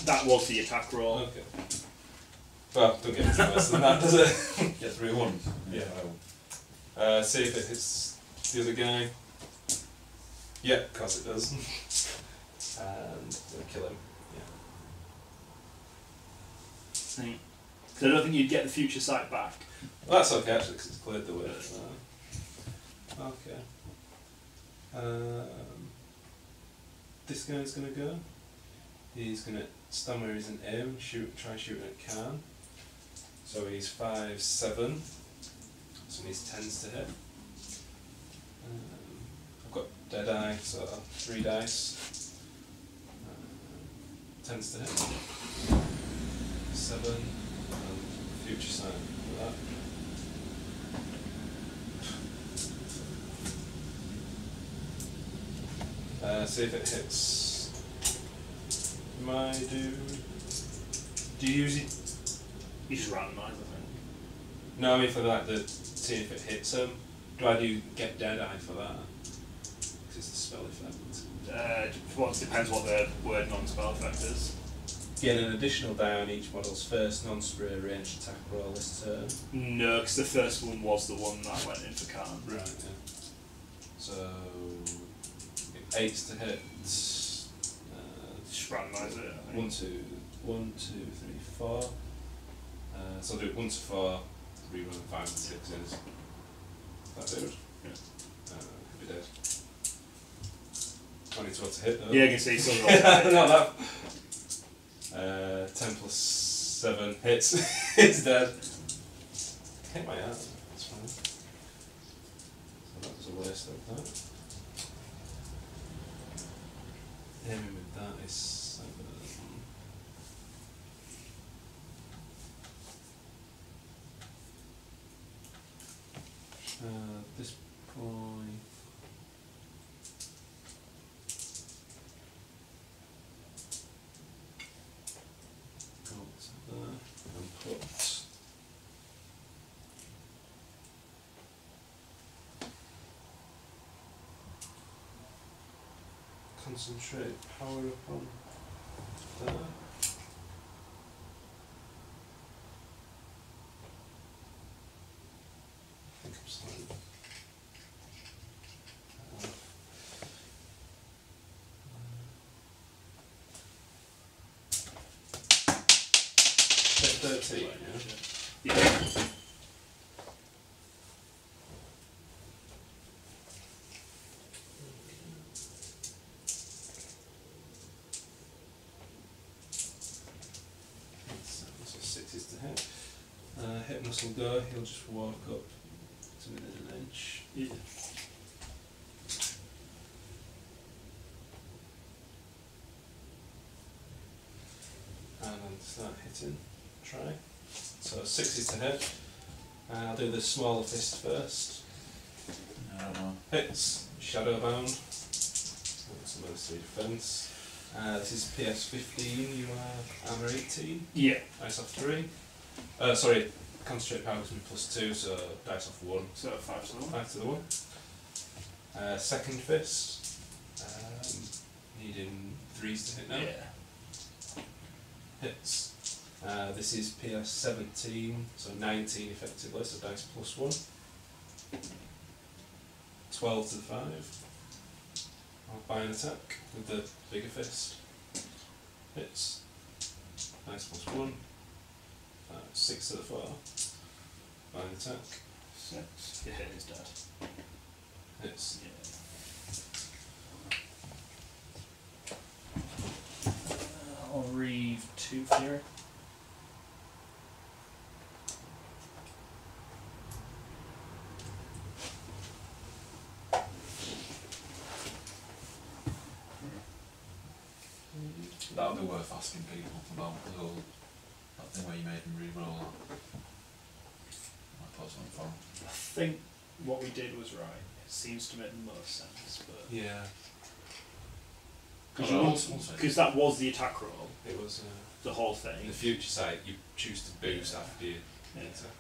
that was the attack roll. Okay. Well, don't get much worse than that, does it? Get 3 ones. Yeah. See if it hits the other guy. Yeah, of course it does. And we'll kill him. Yeah. Because I don't think you'd get the future sight back. Well, that's okay actually, because it's cleared the way. Okay. This guy's going to go. He's going to stand where he's in aim, try shooting at Karn. So he's 5'7", so he needs 10s to hit. I've got Deadeye, so 3 dice. 10s to hit. 7, and Future Sight for that. See if it hits my dude. Do you use it? You just randomise, I think. No, I mean for like the see if it hits him. Do I do get Deadeye for that? Because it's a spell effect. Well, it depends what the word non-spell effect is. Get an additional die on each model's first non-spray ranged attack roll this turn. No, because the first one was the one that went in for Karn. Right, yeah. So 8s to hit. Just randomise it, I think. 1, 2, 3, 4. So I'll do it 1 to 4, rerun 5 and 6s. That dude? Yeah. Could be dead. 22 to hit though. Yeah, you can see some of Not that. 10 plus 7 hits. It's dead. Hit my ass. That's fine. So that was a waste of that. Aiming with that is 7. At this point, go to there and put concentrate power upon there. I think I'm slightly Hit 13, yeah? Yeah. So 6s to hit. Hypnos will go, he'll just walk up to within an inch. Yeah. And then start hitting. Try. So 6s to hit. I'll do the smaller fist first. I don't know. Hits. Shadowbound. That's mostly defense. This is PS 15, you are armor 18. Yeah. Dice off 3. Sorry, concentrate power gives me +2, so dice off 1. So 5 to the 1. 5 to the 1. Second fist. Needing 3s to hit now. Yeah. Hits. This is PS 17, so 19 effectively, so dice +1. 12 to the 5. I'll buy an attack with the bigger fist. Hits. Dice +1. 6 to the 4. Buy an attack. 6. Your hit is dead. Hits. Yeah. I'll reeve 2 Fury. That would be worth asking people about the whole that thing where you made them re-roll that. Might put something for them. I think what we did was right. It seems to make the most sense, but Yeah. because that was the attack roll, It was the whole in thing. the future site you choose to boost after you Yeah. enter.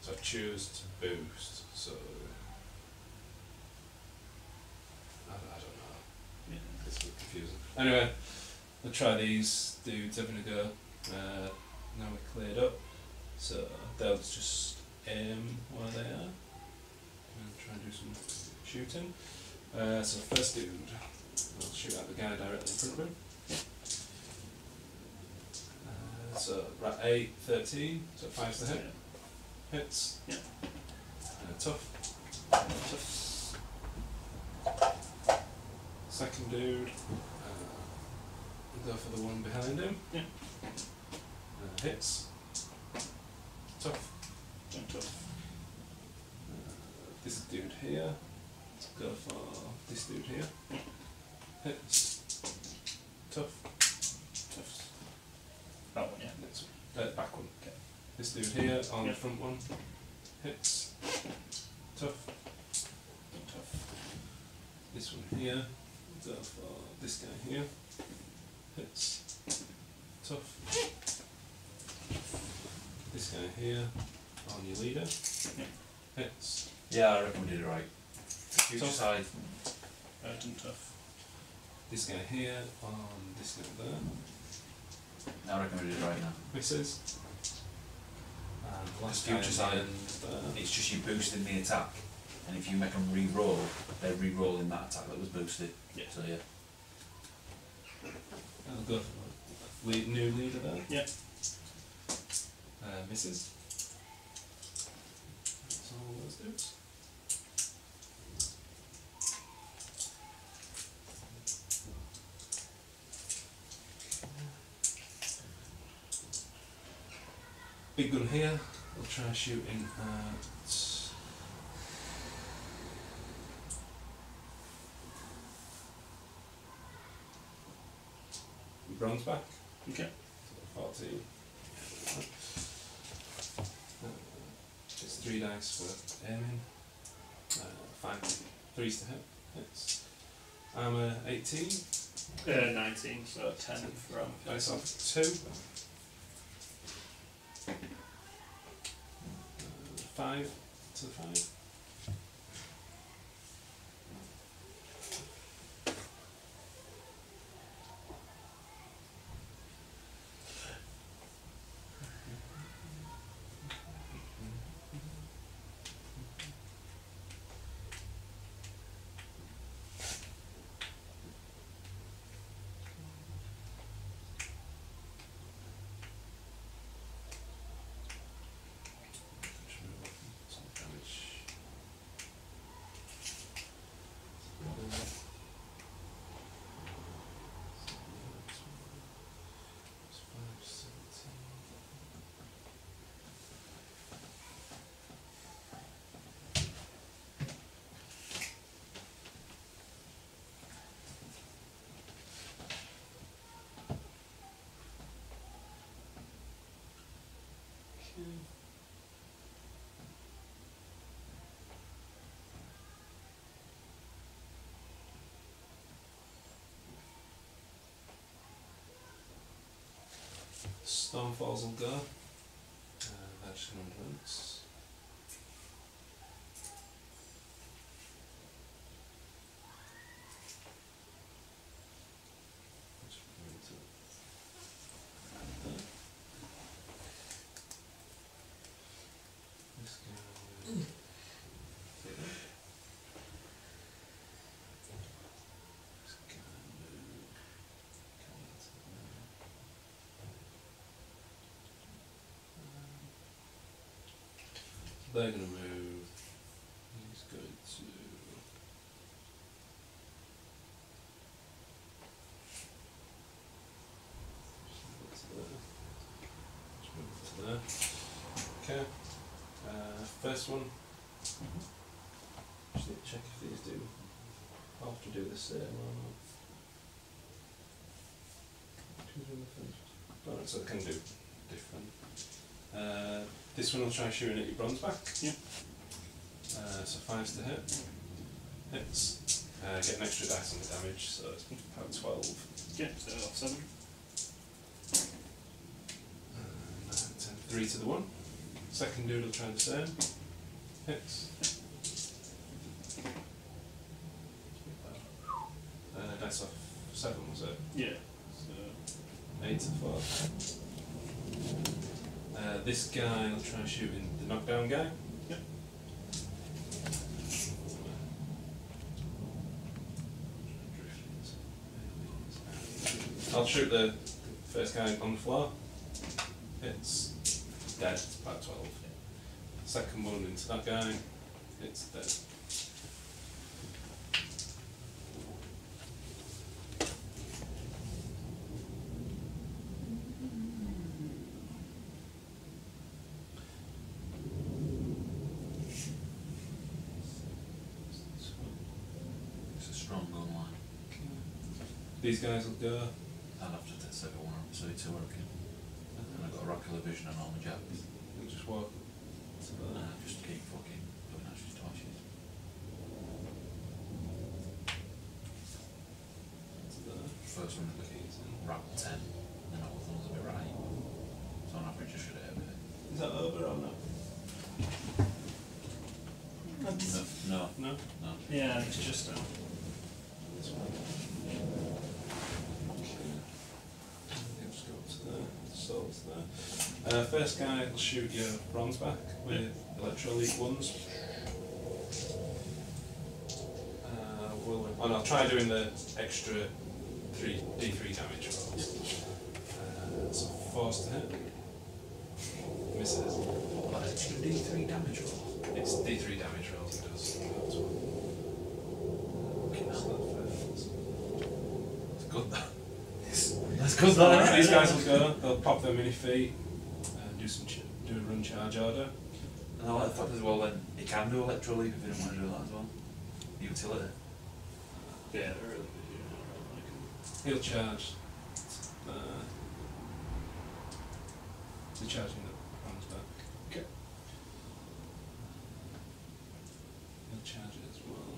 So I choose to boost, so I don't know. Yeah. It's a bit confusing. Anyway, we'll try these dudes having a go. Now we're cleared up, so they'll just aim where they are and try and do some shooting. So first dude, we'll shoot at the guy directly in front of him. So right, 8, 13, so 5's the hit. Hits. Yeah. Tough. Tough. Second dude, go for the one behind him. Yeah. Hits. Tough. dude here. Let's go for this dude here. Hits. Tough. Tough. That one, yeah. Next one. Back one. Okay. This dude here on Yeah. the front one. Hits. Tough. Tough. This one here. Go for this guy here. Hits. Tough. This guy here on your leader. Hits. Yeah, I reckon we did it right. Future Tough. side. Urgent tough. This guy here on this guy there. I reckon we did it right now. Misses. And the last Future guy side. on the end there. It's just you boosting the attack, and if you make them re-roll, they're re-rolling that attack that was boosted. Yeah. So yeah. I'll go for new leader there. Yeah. Misses. That's all those dudes. Big gun here. We'll try shooting at Bronzeback. Okay. 14. It's 3 dice for aiming. 5 3s to hit. Hits. Armour 18. 19, so 10 from. Dice off 2. 5 to the 5. Stormfalls will go. That's just going to advance. This guy. They're going to move. He's going to. Let's move to there. Okay. First one. Just need to check if these do have to do the same or not. Alright, so they can do different. This one will try shooting at your Bronzeback. Yeah. So 5s to hit. Hits. Get an extra dice on the damage, so it's about 12. Yeah, so off 7. 9, 10, 3 to the 1. Second dude will try the same. Hits. Dice off 7, was it? Yeah. So 8 to 4. This guy will try shooting the knockdown guy. Yep. I'll shoot the first guy on the floor. It's dead, it's about 12. Second one into that guy, it's dead. These guys will go. I'll have to take one or two to work in. And then I've got Oracular Vision and all my jabs. We'll just walk. And I just keep fucking putting Ash's torches. First one wrap 10, and then all the ones will be right. So on average I should hit everything. Is that over or not? No. No? No. Yeah, it's just This one. Okay. Let's go up to there. Souls there. First guy will shoot your Bronzeback with Electro-Elite ones. And I'll try doing the extra D3 damage rolls. So 4's to hit. Misses. What, extra D3 damage roll? It's D3 damage rolls it does. Okay, So that fails. it's good though. That's good though. These guys will go, they'll pop their mini feet and do a run charge order. And I like the fact as well then, he can do Electro Leap if he didn't want to do that as well. Utility. yeah, they're really good. He'll charge. He's charging the Bronzeback. Okay. He'll charge it as well.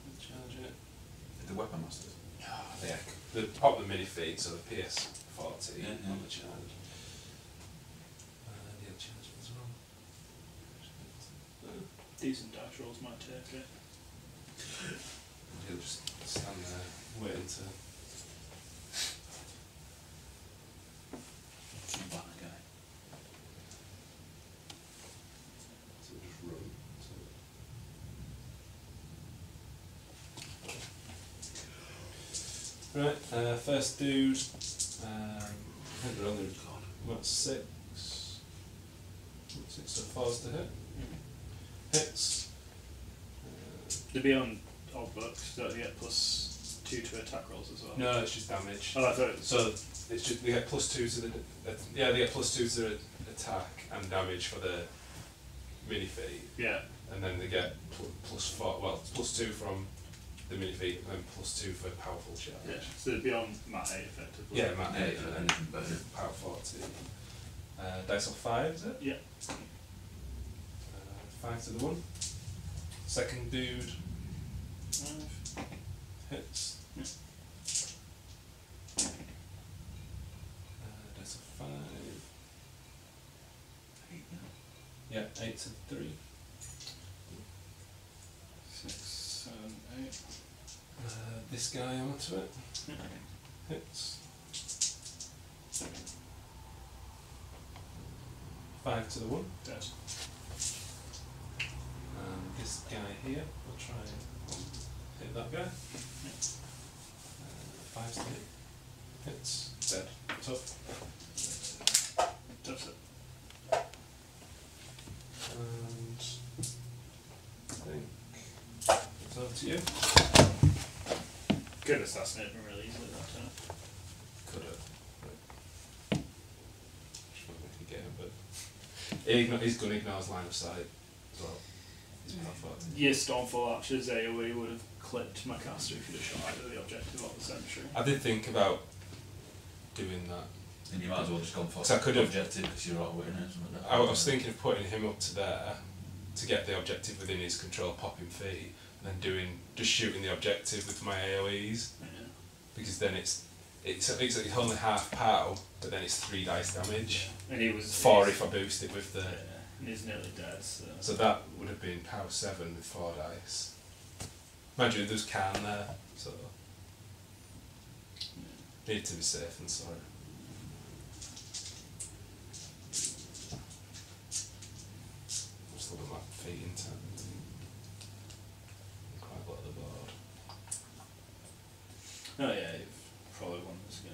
He'll charge it. The Weapon Masters. Yeah, the pop the mini feet, so the PS 40 Yeah, yeah. on the charge. He'll charge it as well. Decent dash rolls might take it. He'll just stand there waiting to. Keep that guy. So just run. Right, first dude. I think we're only about 6. 6 so far to hit. Hits. They'd be on odd books, don't they get +2 to attack rolls as well? No, it's just damage. Oh, I thought it was. So it's just they get +2 to the yeah they get +2 to the attack and damage for the mini feat, Yeah. and then they get +4 well +2 from the mini feat and then +2 for powerful charge. Yeah. So they'd be on mat 8 effectively. Yeah, mat 8 Yeah, and then better. power 40. Dice of 5 is it? Yeah. 5 to the 1. Second dude 5. hits. Yeah. Dice of 5. 8, Yeah, 8 to 3. 6, 7, 8. This guy onto it. Yeah. Hits. 5 to the 1. Dead. This guy here, we'll try and hit that guy. 5 to hit. Hits. Dead. Tough. That's it. And I think it's over to you. Could assassinate him really easily that turn. Could have. Just wonder if you get him, but he's going to ignore his line of sight as well. He's power 40. Your Stormfall Archer's AoE would have clipped my caster if you'd have shot either the objective or the sentry. I did think about doing that. And you might as well just gone for So I could have- objective because you're auto winning or something like that. I was thinking of putting him up to there to get the objective within his control, popping feet, and then just shooting the objective with my AoEs, Yeah. because then it's only half pow, but then it's 3 dice damage. And he was 4 if I boost it with the. Yeah, and he's nearly dead, so. So that would have been pow 7 with 4 dice. Mind you, there's Karn there, so need to be safe and sorry. Just look at my feet in turn. Quite a lot of the board. Oh yeah, you've probably won this game.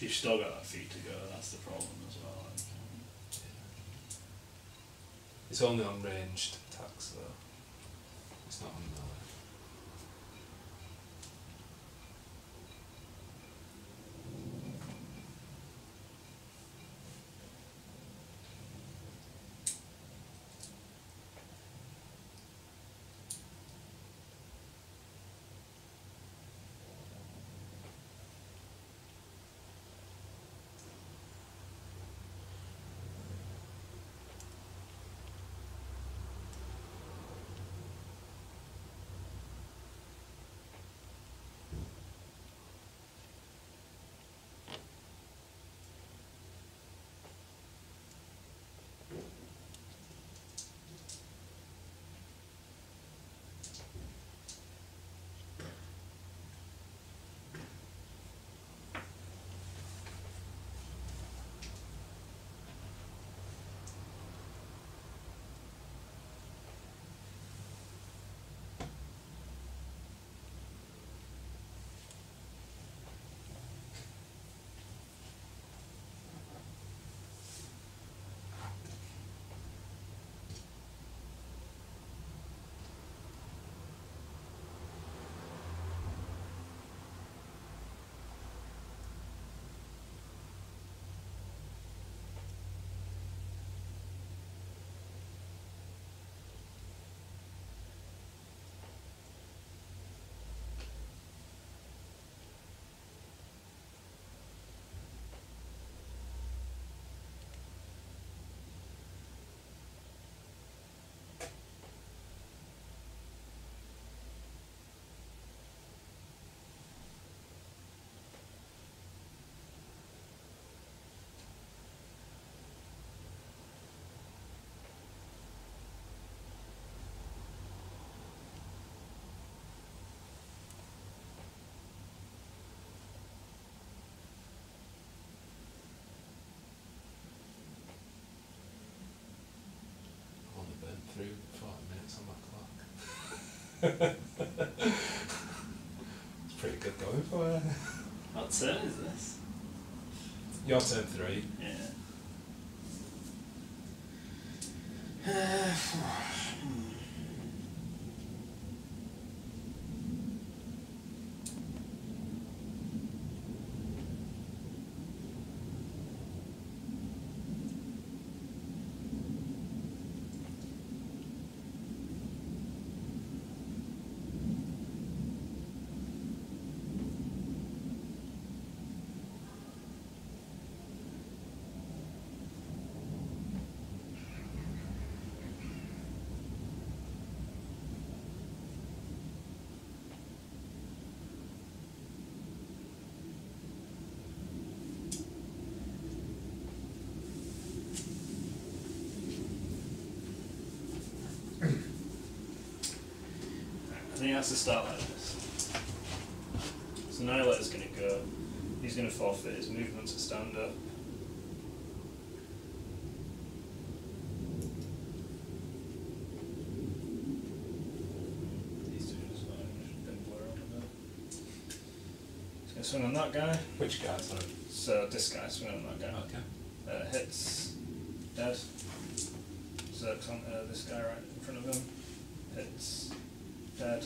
You've still got that feat to go, that's the problem as well. It's only on ranged attacks though. It's not on melee. on my clock. It's pretty good going for you. What turn is this? Your turn 3. Yeah. I think it has to start like this. So Nihilator's going to go. He's going to forfeit his movement to stand up. These two just didn't blur on a bit. He's going to swing on that guy. Which guy, sorry? So this guy swing on that guy. Okay. Hits, dead. Zerks on this guy right in front of him. Hits, dead.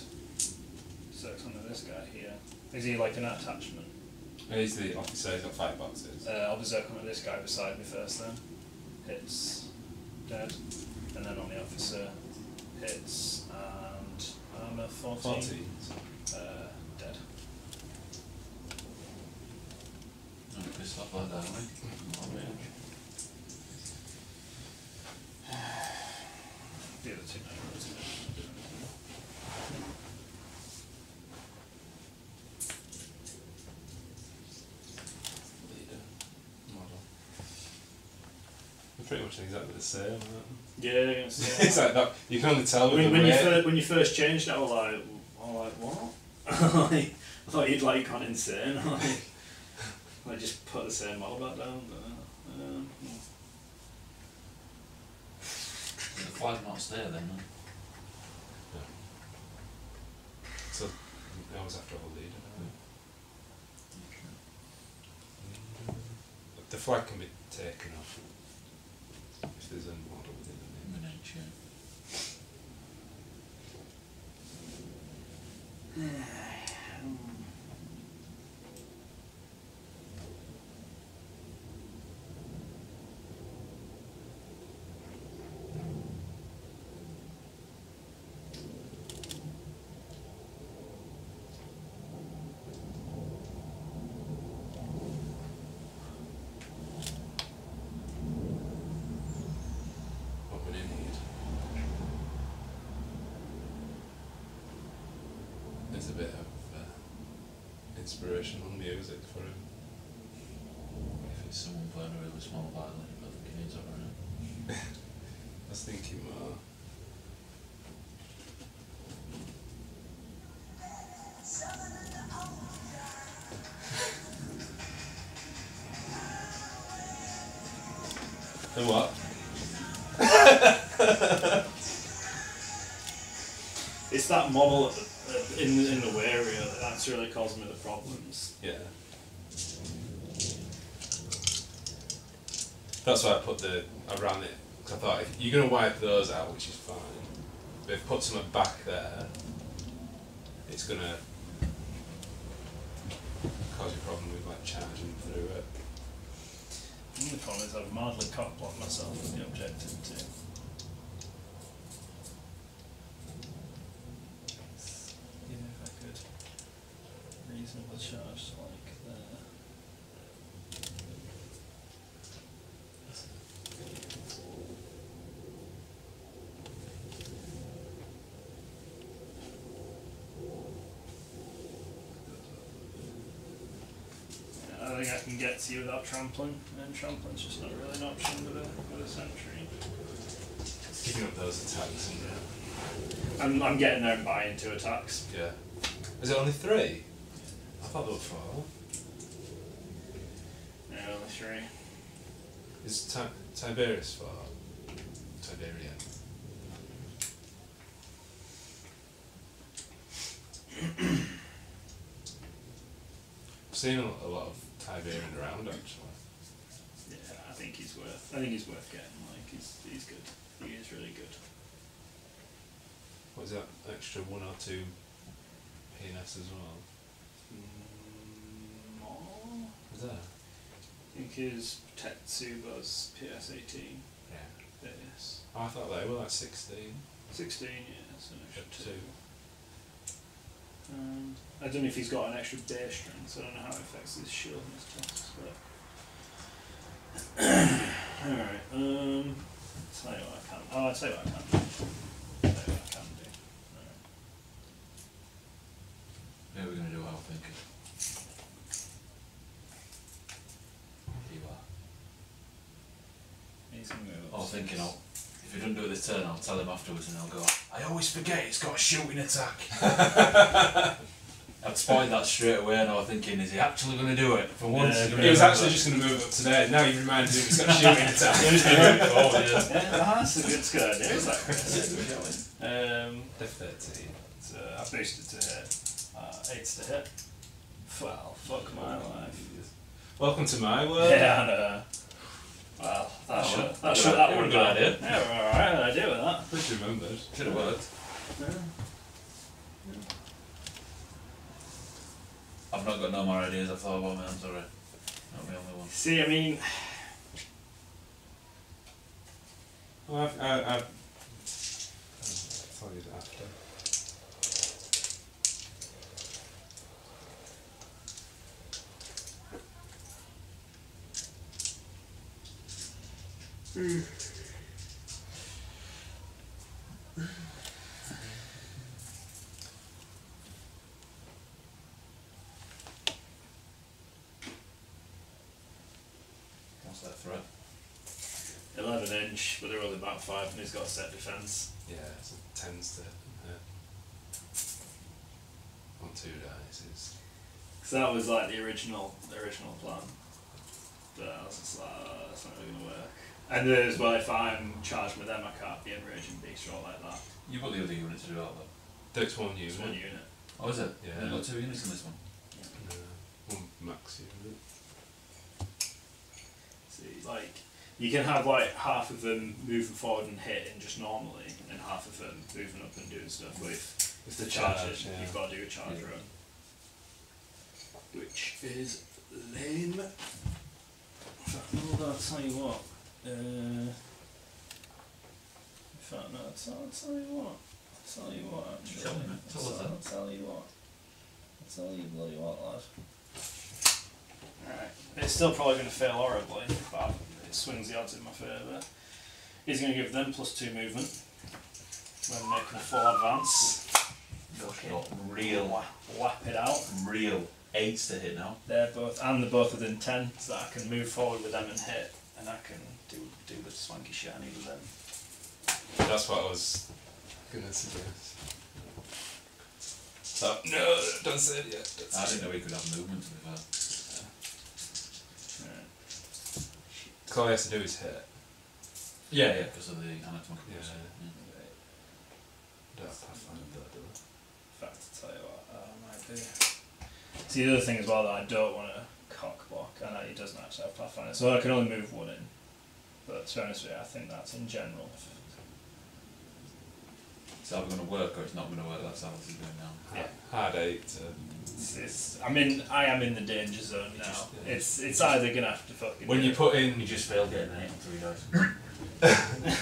Zerks onto this guy here. Is he like an attachment? He's the officer, he's got 5 boxes. I'll be Zerk onto this guy beside me first then. Hits, dead. And then on the officer, hits, and armor 14. 14. Dead. I'm pissed off like that, aren't we? The other two numbers. Leader. Model. They're pretty much exactly the same, aren't Yeah, it's like that. You can only tell with the when weight. you first changed it, I was like, what? I thought you'd like gone insane. I just put the same model back down. The flag's not stay then, no? Yeah. So, they always have to have a leader, don't they? The flag can be taken off if there's a model within the name. Miniature. What we need. There's a bit of inspirational music for him. If it's someone playing a really small violin, I think he needs alright. I was thinking more. And what? It's that model in the way area that's really causing me the problems. Yeah. That's why I put the around it, because I thought if you're going to wipe those out, which is fine, but if you put something back there, it's going to cause you a problem with like charging through it. And the problem is I've mildly cock-blocked myself with the objective too. Even if I could reasonably charge like there. I think I can get to you without trampling, and trampling's just not really an option with a sentry. It's giving up those attacks. I'm getting there and buying 2 attacks. Yeah. Is it only 3? I thought there were 4. No, only 3. Is Tiberius 4? Tiberia. seen a lot of Tiberian around actually. Yeah, I think he's worth getting. Like he's good. He is really good. What is that extra 1 or 2 PNS as well? More. Is that? I think his Tetsuba's PS18. Yeah. Yes. Oh, I thought they were like 16. 16, yeah, so an extra 2. 2. I don't know if he's got an extra base strength, so I don't know how it affects his shield and his tasks, but... Alright, tell you what I can... Oh, I'll tell you what I can do. Alright. Yeah, we're going to do our thinking. Here you are. He's going to move up. Oh, thinking, if he doesn't do it this turn, I'll tell him afterwards and he'll go, I always forget it's got a shooting attack. I'd spotted that straight away and I was thinking, is he actually going to do it? For once, he was actually just going to move up today. Now you've reminded him he's got a shooting attack. He was going to move forward, yeah. That's a good idea, is that, Chris? F13. So I boosted to hit. 8's to hit. Well, fuck my life. Welcome to my world. Yeah, I know. Well, that would have been an idea. Yeah, we're alright, an idea with that. Just remembered. Should have worked. Yeah. I've not got no more ideas I've thought about, man, I'm sorry. Not the only one. See, I mean... Well, I'll tell you that after. What's that threat? 11 inch, but they're only about 5 and he's got a set defence. Yeah, so 10s to on 2 dice. So that was like the original plan. But I was just like, oh, that's not really going to work. And then as well, if I'm charged with them, I can't be enraging beast or like that. You've got the other unit to do that though. It's 1 unit. It's 1 unit. Oh, is it? Yeah. You've got 2 units in this one. Yeah. 1 max unit. See, like, you can have like half of them moving forward and hitting just normally, and half of them moving up and doing stuff with the charges. Yeah. You've got to do a charge run. Which is lame. Hold on, I'll tell you what. In fact, no, I'll tell you what. I'll tell you what, actually. I'll tell you what. I'll tell you bloody what, lad. Alright. It's still probably going to fail horribly, but it swings the odds in my favour. He's going to give them +2 movement when making a full advance. Got real, Whap it out. real 8s to hit now. They're both within 10, so I can move forward with them and hit, and I can do the swanky shit I need with them. That's what I was gonna suggest. So, no, don't say it yet. I didn't know he could have movement to be fair. All he has to do is hit. Yeah, because of the anatomical Yeah. In Don't find that, do fact, I'll tell you what, I might do. See, the other thing as well that I don't want to cock block, I know he doesn't actually have Pathfinder, so I can only move 1 in. But to be honest with you, I think that's in general. It's either going to work or it's not going to work, that's how it's doing now. Yeah. Hard 8. I am in the danger zone now. It's either going to have to fucking When you put in... You just failed getting an 8 on 3 dice.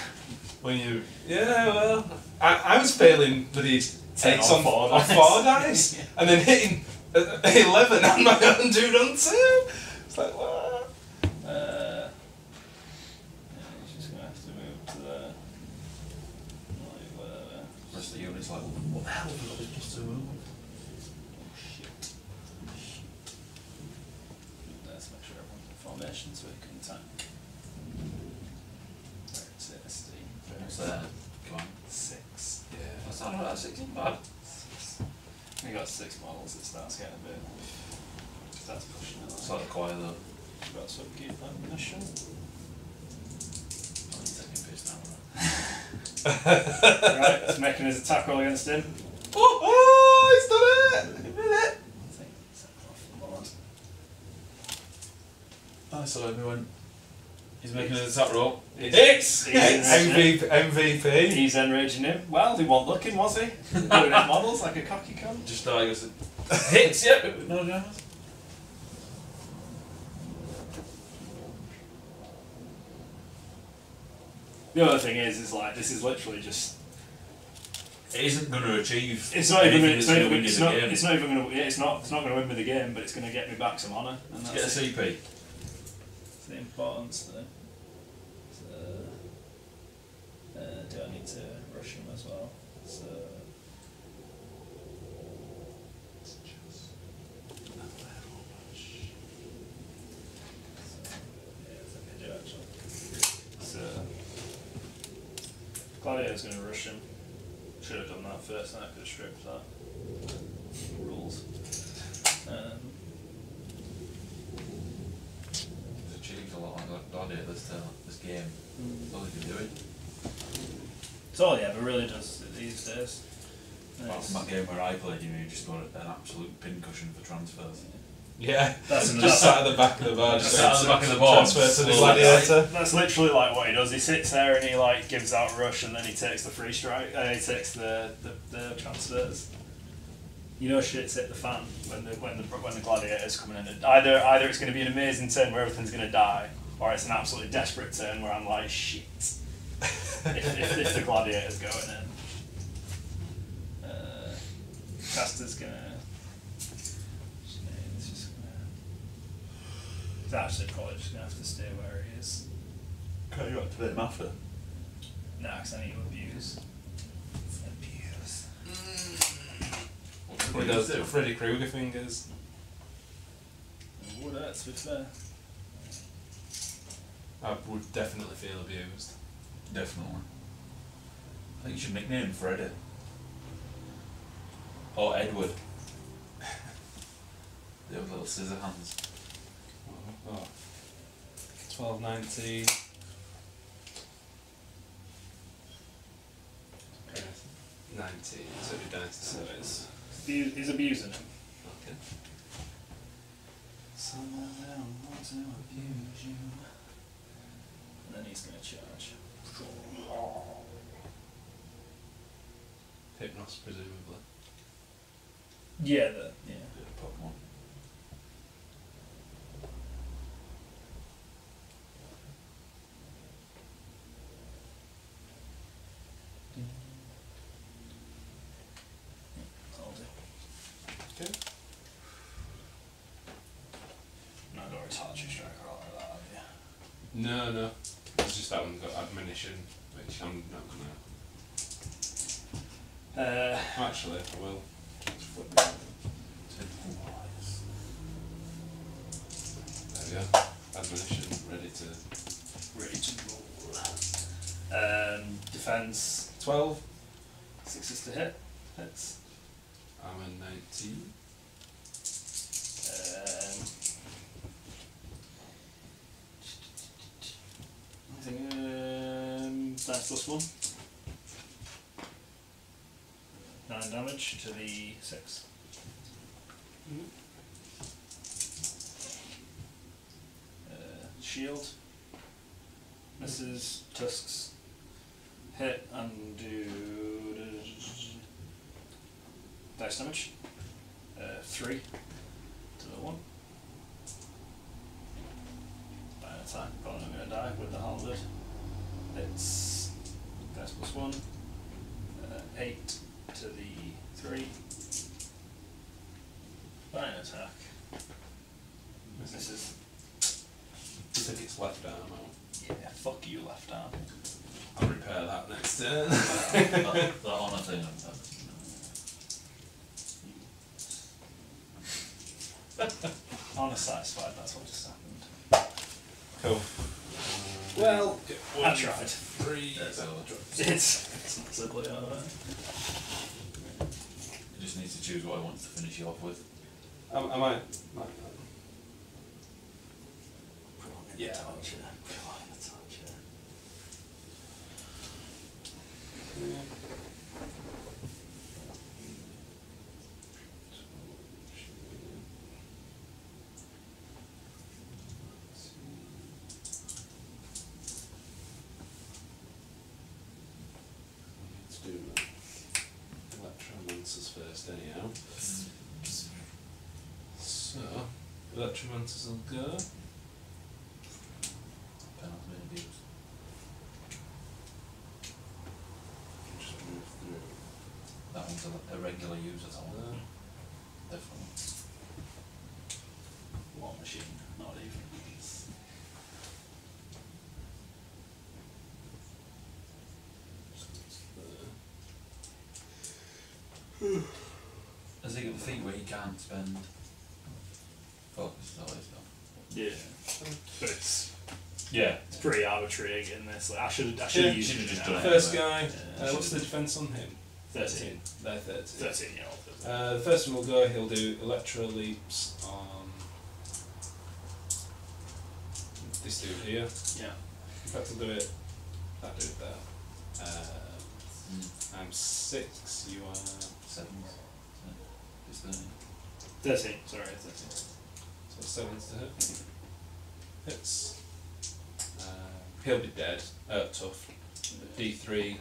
When you... Yeah, well... I was failing bloody 8s on 4 dice, and then hitting 11 on my own dude on 2. It's like, what? yeah, he's just going to have to move to there. Like, whatever. The rest of the unit's like, what the hell have we got this +2 movement? Oh shit. Let's make sure everyone's in formation so we can tank. Where is it? What's that? Come on. 6. Yeah. That's not bad, 6 isn't bad. 6. We got 6 models, it starts getting a bit. Starts pushing it. It's like the choir though. We've got some gear ammunition. Oh, he's taking a piss now, Right, it's making his attack roll against him. Oh, he's done it! He did it! I think it's off the board. I saw everyone. He's making an attack roll. It's He's MVP. He's enraging him. Well, he wasn't looking, was he? Doing his models like a cocky cunt. Just goes hits, yep, with no damage. The other thing is like, this is literally just... It isn't going to achieve. It's not even. anything It's that's not gonna even. win you It's the not. game. It's not even going to. Yeah, it's not going to win me the game, but it's going to get me back some honour. And Get a that's CP. it's the importance there. So, do I need to rush him as well? So. Gladiator's going to rush him. Should have done that first, and I could have stripped that. Rules. He's achieved a lot on Gladiator this game. That's all he can do it. It's all he ever really does these days. Apart from that game where I played, you just got an absolute pincushion for transfers. Yeah, That's just sat at the back of the bar. Just sat at the back of the bar. Transfer to the gladiator. That's literally like what he does. He sits there and he like gives out rush, and then he takes the free strike. He takes the transfers. You know, shit's hit the fan when the gladiator's coming in. Either it's going to be an amazing turn where everything's going to die, or it's an absolutely desperate turn where I'm like shit. if the gladiator's going in, caster's gonna. He's actually probably just going to have to stay where he is. Can't you activate him after? Nah, because I need to abuse. Abuse. He does it. Freddy Krueger fingers. Oh, that's with fair. I would definitely feel abused. Definitely. I think you should nickname him Freddy. Or Edward. They have little scissor hands. Oh. 12, 19. 19, so he dies to So he's abusing him. Okay. Someone want to abuse you. And then he's going to charge. Hypnos, presumably. Yeah, Bit of Pokemon. I'll do. Okay. No, don't retouch your striker or like that, have you? No. It's just that one's got admonition, which I'm not gonna. Actually, I will. Just flip it over. There we go. Admonition, ready to roll. Defense 12. 6 to hit. Hits. I'm a 19. I think dice plus 1. 9 damage to the 6. Shield. Misses. Tusks. Hit and do dice damage. 3 to the 1. By an attack, probably not going to die with the halberd. It's dice plus 1. 8 to the 3. By an attack. Misses. You think it's left arm out? Yeah, fuck you, left arm. I'll repair that next turn. that honour thing. Honor satisfied, that's what just happened. Cool. Well, I tried. 3. It's not so clear, alright. You just need to choose what I want to finish you off with. I might. Yeah. Electromancers first, anyhow. So, Electromancers will go. Penalty abuse. Just move through. That one's a regular user, that one. There. Definitely. War machine, not even. Has he got the feat where he can't spend focus all his stuff? Yeah. But it's pretty arbitrary getting this. Like, I should have used it. just done it. First guy, Yeah, what's the defence on him? 13. They're 13. 13-year-old. The first one will go, he'll do Electro Leaps on this dude here. Yeah. In fact, I'll do it, that dude there. I'm 6, you are... 7. It's 13. 13, sorry, 13. So 7's to hit. Hits. He'll be dead. Tough. D3,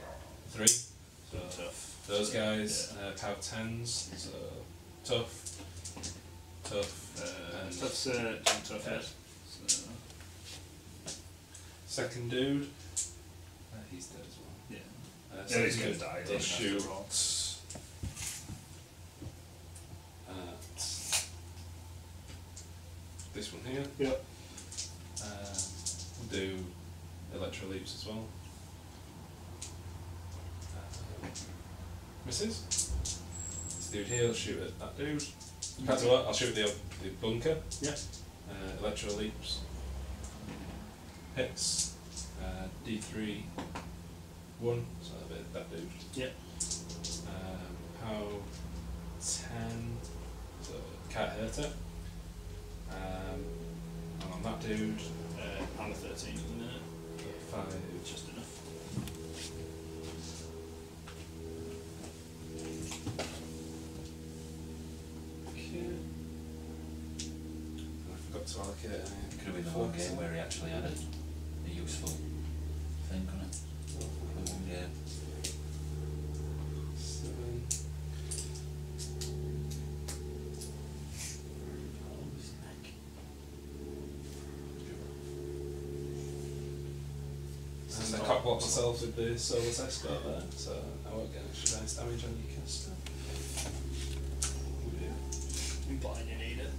3. So Tough. those guys, power 10s, so tough. And Tough search and tough head. head. So, Second dude, he's dead as well. yeah. Second he's gonna dude, die, He'll doesn't he, shoot after all? at this one here. Yep. We'll do Electro Leaps as well. Misses. This dude here will shoot at that dude. That's what, I'll shoot at the bunker. Yeah. Electro Leaps. Hits. D3, 1, so that'll be that dude. Yeah. Power 10, so can't hurt it. And on that dude, I'm a 13, isn't it? 5. Just enough. Okay. I forgot to allocate any. Could have been the one game where he actually had a useful thing, couldn't it? The one game. 7. Oh, his neck. And I can't block myself with the Soulless escort there, so I won't get extra dice damage on your caster. Implying you need it.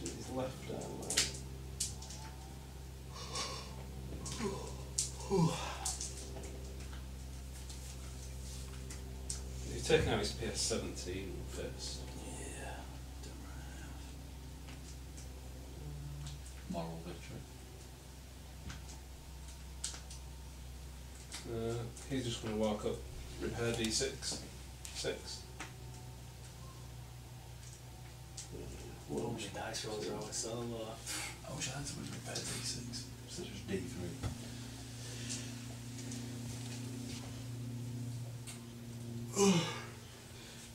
His left arm. He's taking out his PS17 first. Yeah. Moral victory. He's just going to walk up, repair D6. 6. Well, the dice rolls are always so low. I wish I had someone to repair D6 instead of just D3.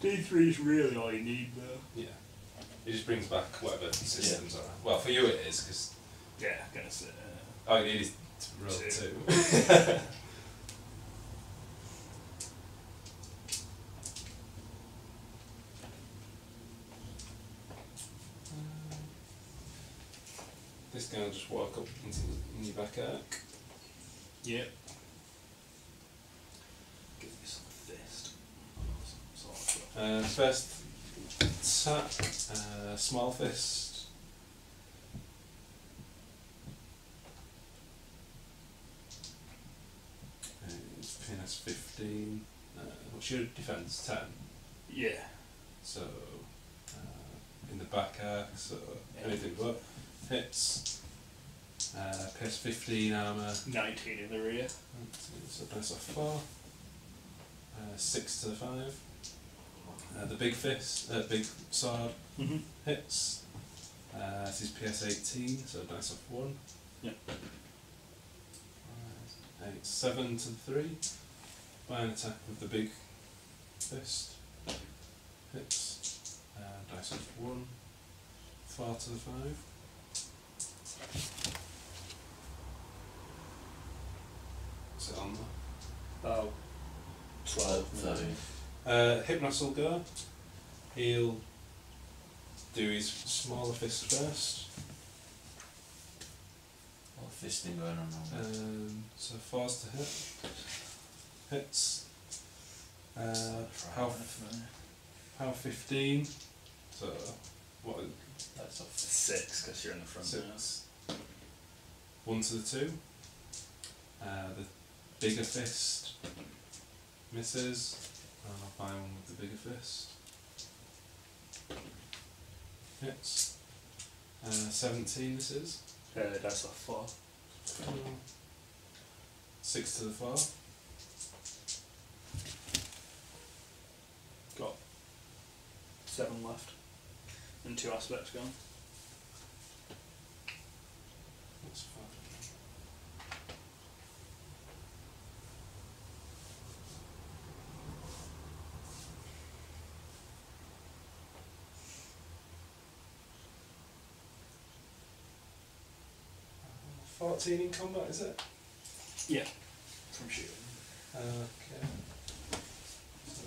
D3 is really all you need though. Yeah. He just brings back whatever systems are. Well, for you it is, because Yeah, gonna say. all you need is to roll 2. 2. This guy will just walk up into in your back arc. Yep. Give me some fist. First attack, small fist. It's PNS 15. What's your defense? 10. Yeah. So, in the back arc, so anything but hits. PS 15 armour. 19 in the rear. So dice off 4. 6 to the 5. The big fist, big sword hits. This is PS 18, so dice off 1. Yep. 8, 7 to the 3. By an attack with the big fist. Hits. Dice off 1. 4 to the 5. What's it on there? About 12, 13. Hypnos will go. He'll do his smaller fist first. Well, fisting going on now. So 4's to hit. Hits. Power 15. So what? That's off. 6 because you're in the front. 6. 1 to the 2. The bigger fist misses. I'll buy one with the bigger fist. Hits. 17 misses. That's off 4. 6 to the 4. Got 7 left. And 2 aspects gone. That's 5. Uh, 14 in combat, is it? Yeah. From shooting. Okay. So,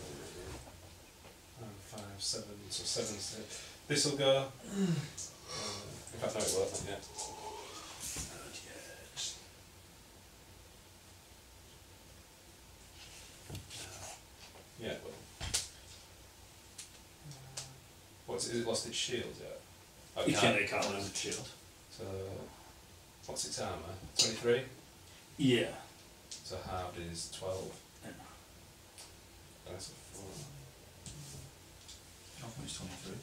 5, 7, so 7's hit. This will go. In fact, no, it won't, not yet. Not yet. Yeah, it will. What's it? Has it lost its shield yet? Oh, You can't lose its shield. So, what's its armour? 23? Yeah. So halved is 12. Yeah. That's a 4. I think it's 23.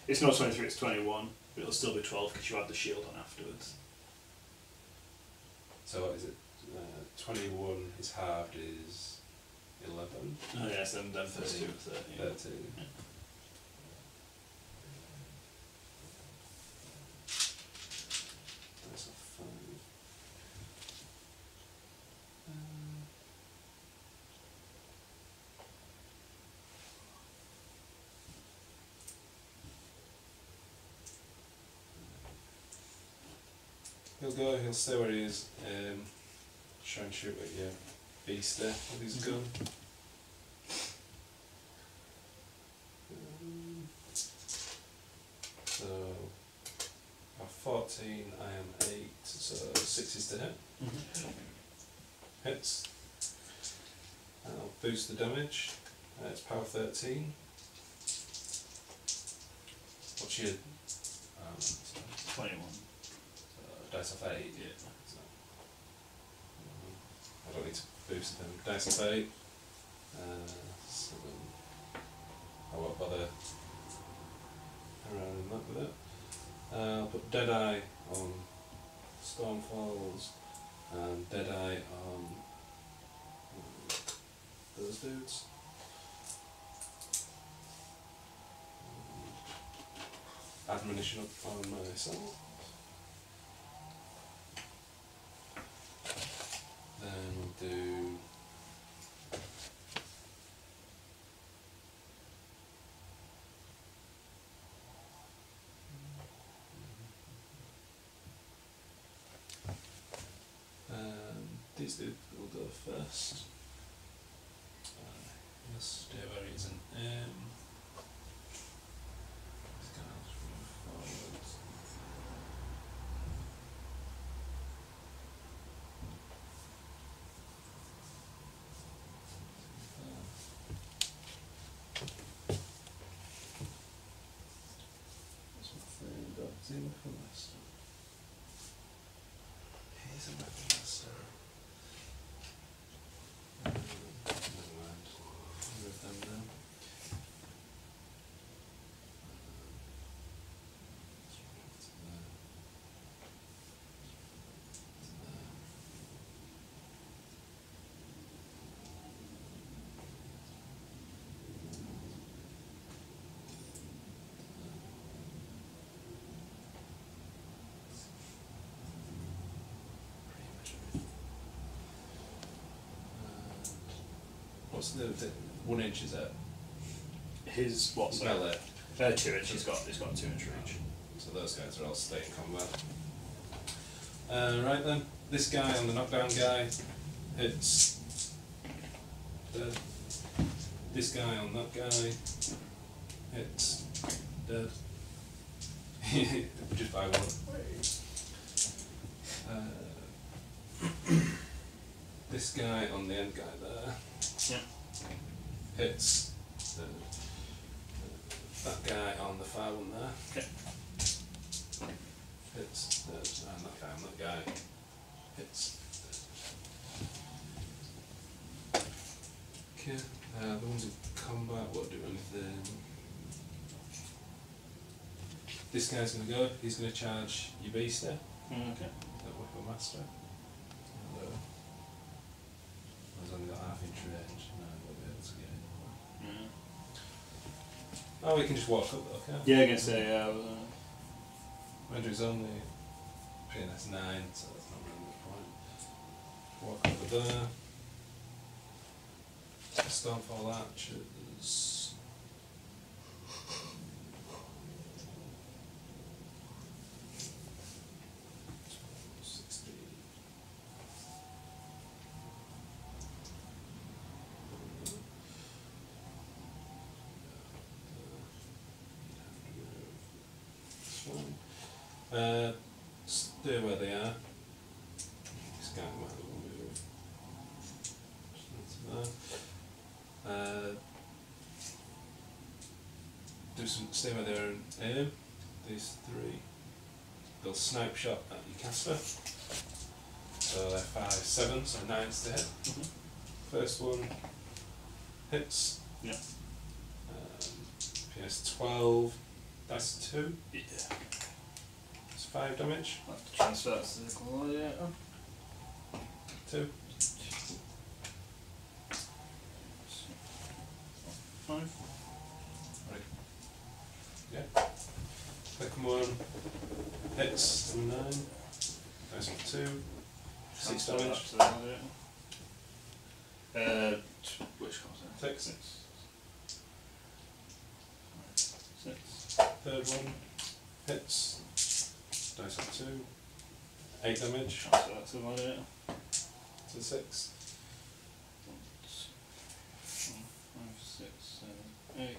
It's not 23, it's 21, but it'll still be 12 because you add the shield on afterwards. So what is it? 21 is halved is 11. Oh yes, then 32, 13. 13. Yeah. That's a 5. He'll go, he'll stay where he is, try and shoot at your beast there with his gun. So, I'm 14, I am 8, so 6 is to hit. Hits. And I'll boost the damage. It's power 13. What's your 21. dice of 8? Yeah. So, I don't need to boost them. Dice of 8. 7. I won't bother around that with it. I'll put Deadeye on Stormfalls and Deadeye on those dudes. Admonition up on myself. Then we'll do these two will go first. Yes, where he isn't. These guys move forwards. That's my thing, got zero for master. Here's a weapon master. Never mind. Remove them now. What's the 1 inch is it? His what? Sorry? Melee. 2 inch. He's got 2 inch reach. So those guys are all stay in combat. Right then. this guy on the knockdown guy hits. Dead. This guy on that guy hits. Dead. Just by one. This guy on the end guy there hits that guy on the far one there. Okay. Hits and that guy on that guy hits. Okay. The ones in combat won't do anything. This guy's gonna go. He's gonna charge your beast there. Okay. That weapon master. He's only got half-inch range. No, I won't be able to get it. Oh, we can just walk up though, can't we? Yeah, I can say, yeah. Render's only PNS 9, so that's not really the point. Walk over there. Stormfall archers. Stay where they are. This guy might will move. Stay where they are and aim. These three. They'll snipe shot at your caster. So they're 5, 7, so 9's to hit. First one hits. Yeah. PS 12. That's 2. Yeah. 5 damage. I'll have to transfer that to the gladiator. 2. 5. Right. Yeah. Second one hits 9. Nice one 2. 6 Transfer damage. that to the gladiator. Which comes in? 6. 6. Third one hits. Dice on 2. 8 damage. Transfer that to the gladiator. To 6. 5, 6, 7, 8.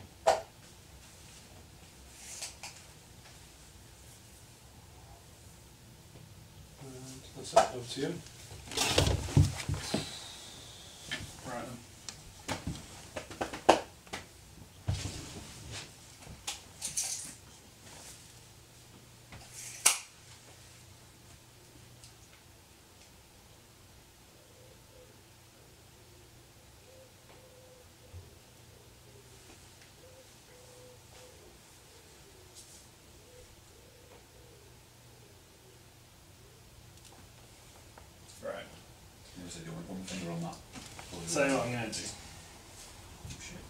And that's it. Over to you. Right then. Right. You said you want one finger on that. So what I'm going to do. Shit.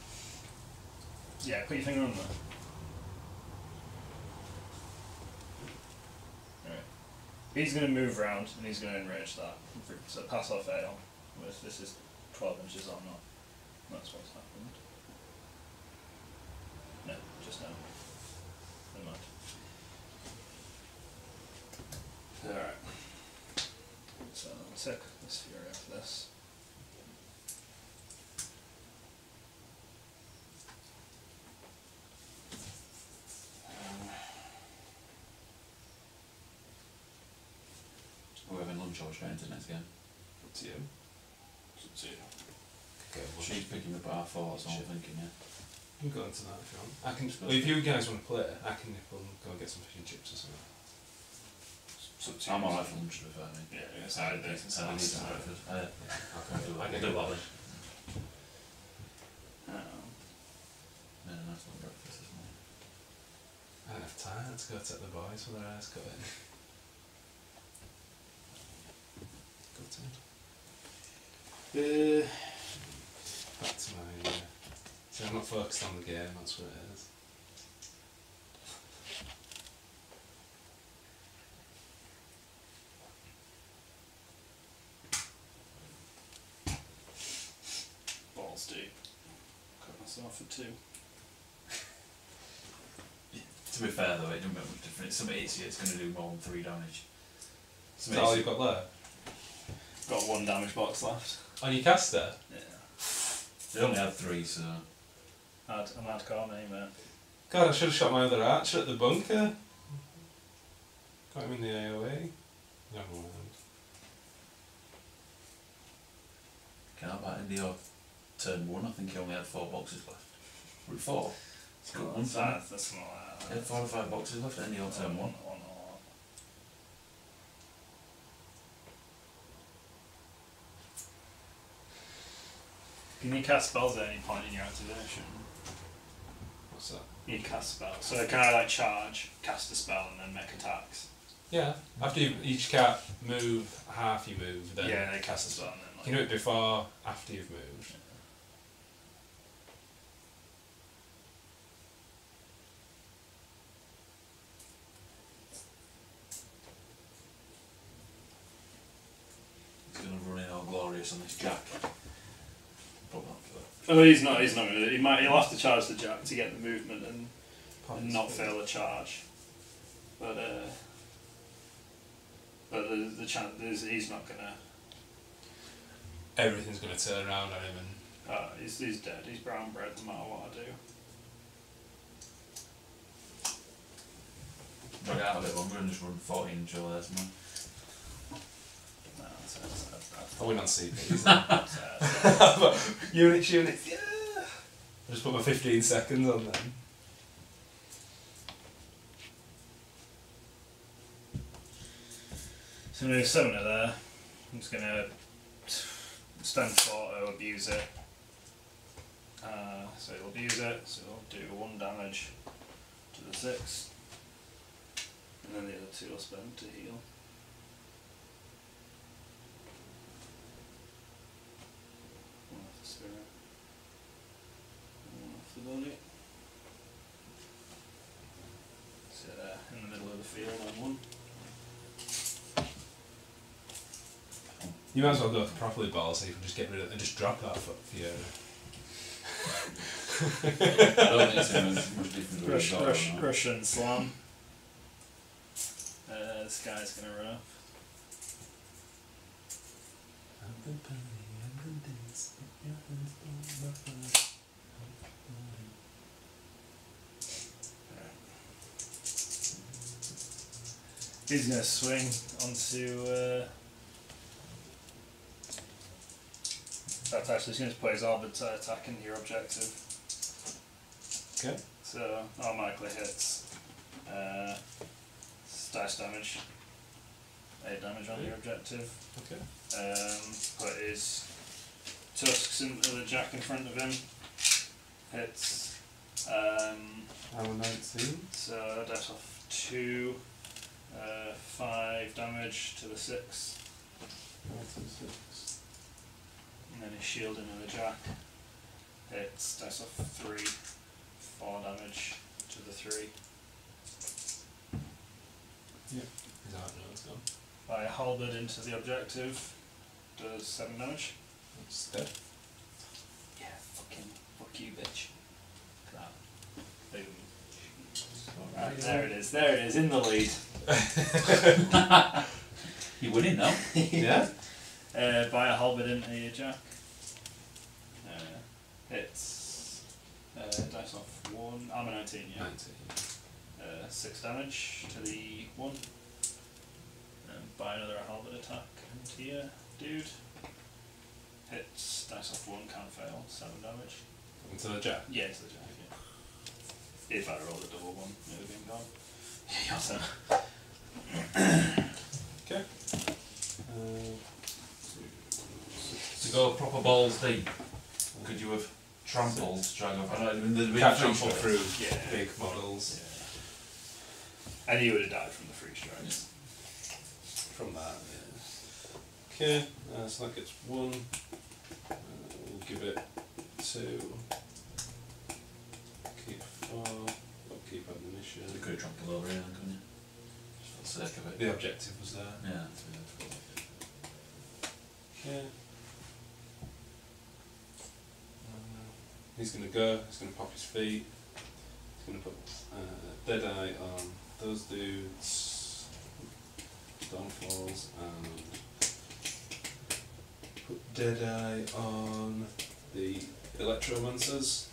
Yeah, put your finger on there. Alright. He's going to move round and he's going to enrage that. So pass or fail. If this is 12 inches or not. That's what's happened. No, just no. Never mind. Alright. So I'll take this fury off this. We're having lunch or straight into the next game. Up to you. It's up to you. Okay, well, She's picking up our thoughts, I'm thinking, yeah. you can go into that if you want. I can. Well, if you guys want to play, I can nip and go and get some fish and chips or something. I'm alright for lunch, to be fair, mate. Yeah, I need some breakfast. I can do I that. can Do do that. that. No, that's not breakfast, isn't it? I don't have time to go take the boys with their eyes cut in. Go to. Back to my. So I'm not focused on the game. That's what it is. Balls deep. Cut myself for 2. To be fair though, it doesn't make much difference. If somebody hits you, it's going to do more than 3 damage. Is that all you've got there? got 1 damage box left. On your caster? Yeah. They only had 3, so... I'm hardcore, mate. God, I should have shot my other archer at the bunker. Got him in the AoE. Never mind. Can I buy into your turn 1? I think he only had 4 boxes left. Was it 4? It's got one side. That's not like He had 4 or 5 boxes left at the end of your turn 1. Can you cast spells at any point in your activation? What's that? You cast spells. So can I like charge, cast a spell, and then make attacks? Yeah. After each cat move half you move, then Yeah, they cast a spell and then like... you can do it before, after you've moved. He's going to run in all glorious on this jack. Probably not for that. Oh, he's not going to. He'll have to charge the jack to get the movement and not fail a charge. But the chance is he's not going to... Everything's going to turn around on him and... he's dead. He's brown bread no matter what I do. Drag it out a bit longer and just run 14 Julius, man. No, I win on CPs. Units, yeah! I just put my 15 seconds on them. So I'm going to summon it there. I'm just going to spend auto, abuse it. So it'll abuse it, so it'll do 1 damage to the 6. And then the other 2 will spend to heal. One off the spirit. And 1 off the body. So in the middle of the field on 1. You might as well go properly balls so you can just get rid of it and just drop that for you. I don't think it's going to make much difference. Rush and slam. This guy's going to run up. He's going to swing onto... that's actually he's going to put his Halberd to attack into your objective. Okay. So automatically hits. Dice damage. 8 damage on your objective. Okay. Put his tusks into the jack in front of him. Hits. I'm a 19. So that's off 2. 5 damage to the 6. 96. And then his shield into the jack. Hits. That's off 3. 4 damage to the 3. Yep. His art note's gone. By halberd into the objective. Does 7 damage. It's dead. Yeah, fuck you, bitch. Look at that. Boom. Right, there it is, in the lead. You're winning now. Yeah? Buy a halberd into your jack. Hits. Dice off 1. I'm a 19, yeah. 19. 6 damage to the 1. And buy another halberd attack into your dude. Hits. Dice off 1, can't fail. 7 damage. Into the jack? Yeah, into the jack, yeah. If I rolled a double 1, it would have been gone. Yeah, Okay. To go proper balls deep, could you have trampled Dragon? I know the big Can't free trample strikes. through Yeah. big models. Yeah. And he would have died from the free strikes. From that, yeah. Okay, so that gets 1. We'll give it 2. Keep 4. We'll keep ammunition. You could have trampled over here, couldn't you? Just for the sake of it. The objective was there. Yeah, that's really difficult. Okay. He's going to go, he's going to pop his feet. He's going to put Deadeye on those dudes. Stormfalls and Put Deadeye on the Electromancers.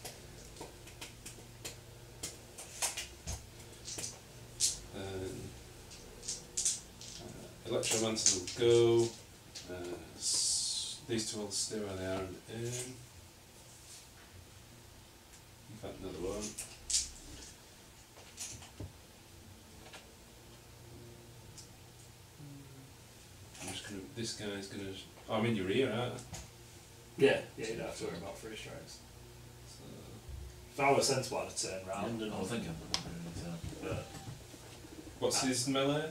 Electromancers will go. These two will stay where they are and aim. In fact, another one. I'm just gonna. This guy's gonna. Oh, I'm in your ear, aren't I? Yeah, you don't have to worry about 3 strikes. So, If I was sensible, I'd turn round and I was thinking. but what's his melee?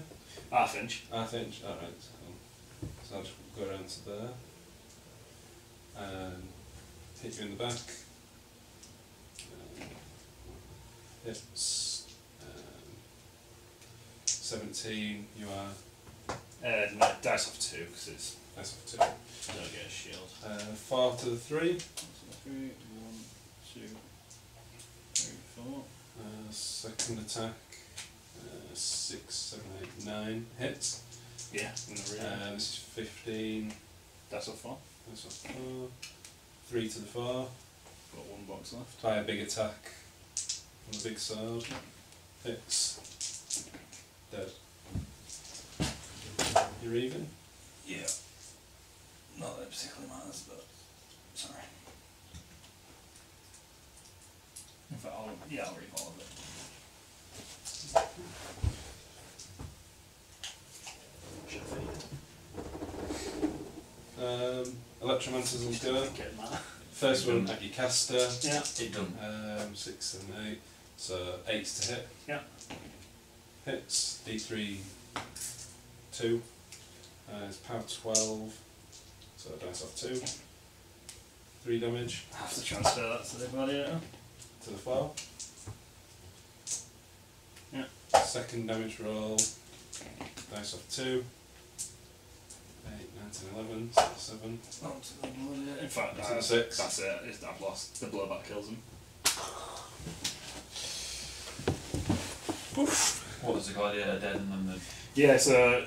half inch. Half inch. Alright, cool. So I'll just go around to there. And hit you in the back. Hits. 17, you are. Dice off 2 because it's That's off 2. don't get a shield. 4 to the 3. 3, 1, 2, 3, 4. Second attack. 6, 7, 8, 9 hits. Yeah, in the rear. This is 15. Dice off 4. That's off 4. 3 to the 4. Got 1 box left. Try a big attack on the big sword. Hits. Dead. You're even? Yeah. Not that it particularly matters, but sorry. In fact, I'll re-roll it. Electromancers will go. Get that. First one at your caster. Yeah. It done. 6, 7, 8. So 8 to hit. Yeah. Hits. D3 2. It's power 12. So dice off 2. 3 damage. I have to transfer that to the gladiator. To the 4. Yeah. Second damage roll. Dice off 2. 8, 9, 10, 11. 7. Not to the gladiator. In fact, To the 6. that's it. I've lost. The blowback kills him. Oof. What was the gladiator dead and then the... Yeah, so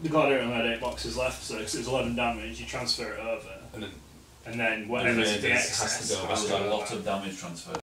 the gladiator only had 8 boxes left, so it's 11 damage. You transfer it over, And then and then whatever's the the raiders excess has to go There was back a on. lot of damage transferred.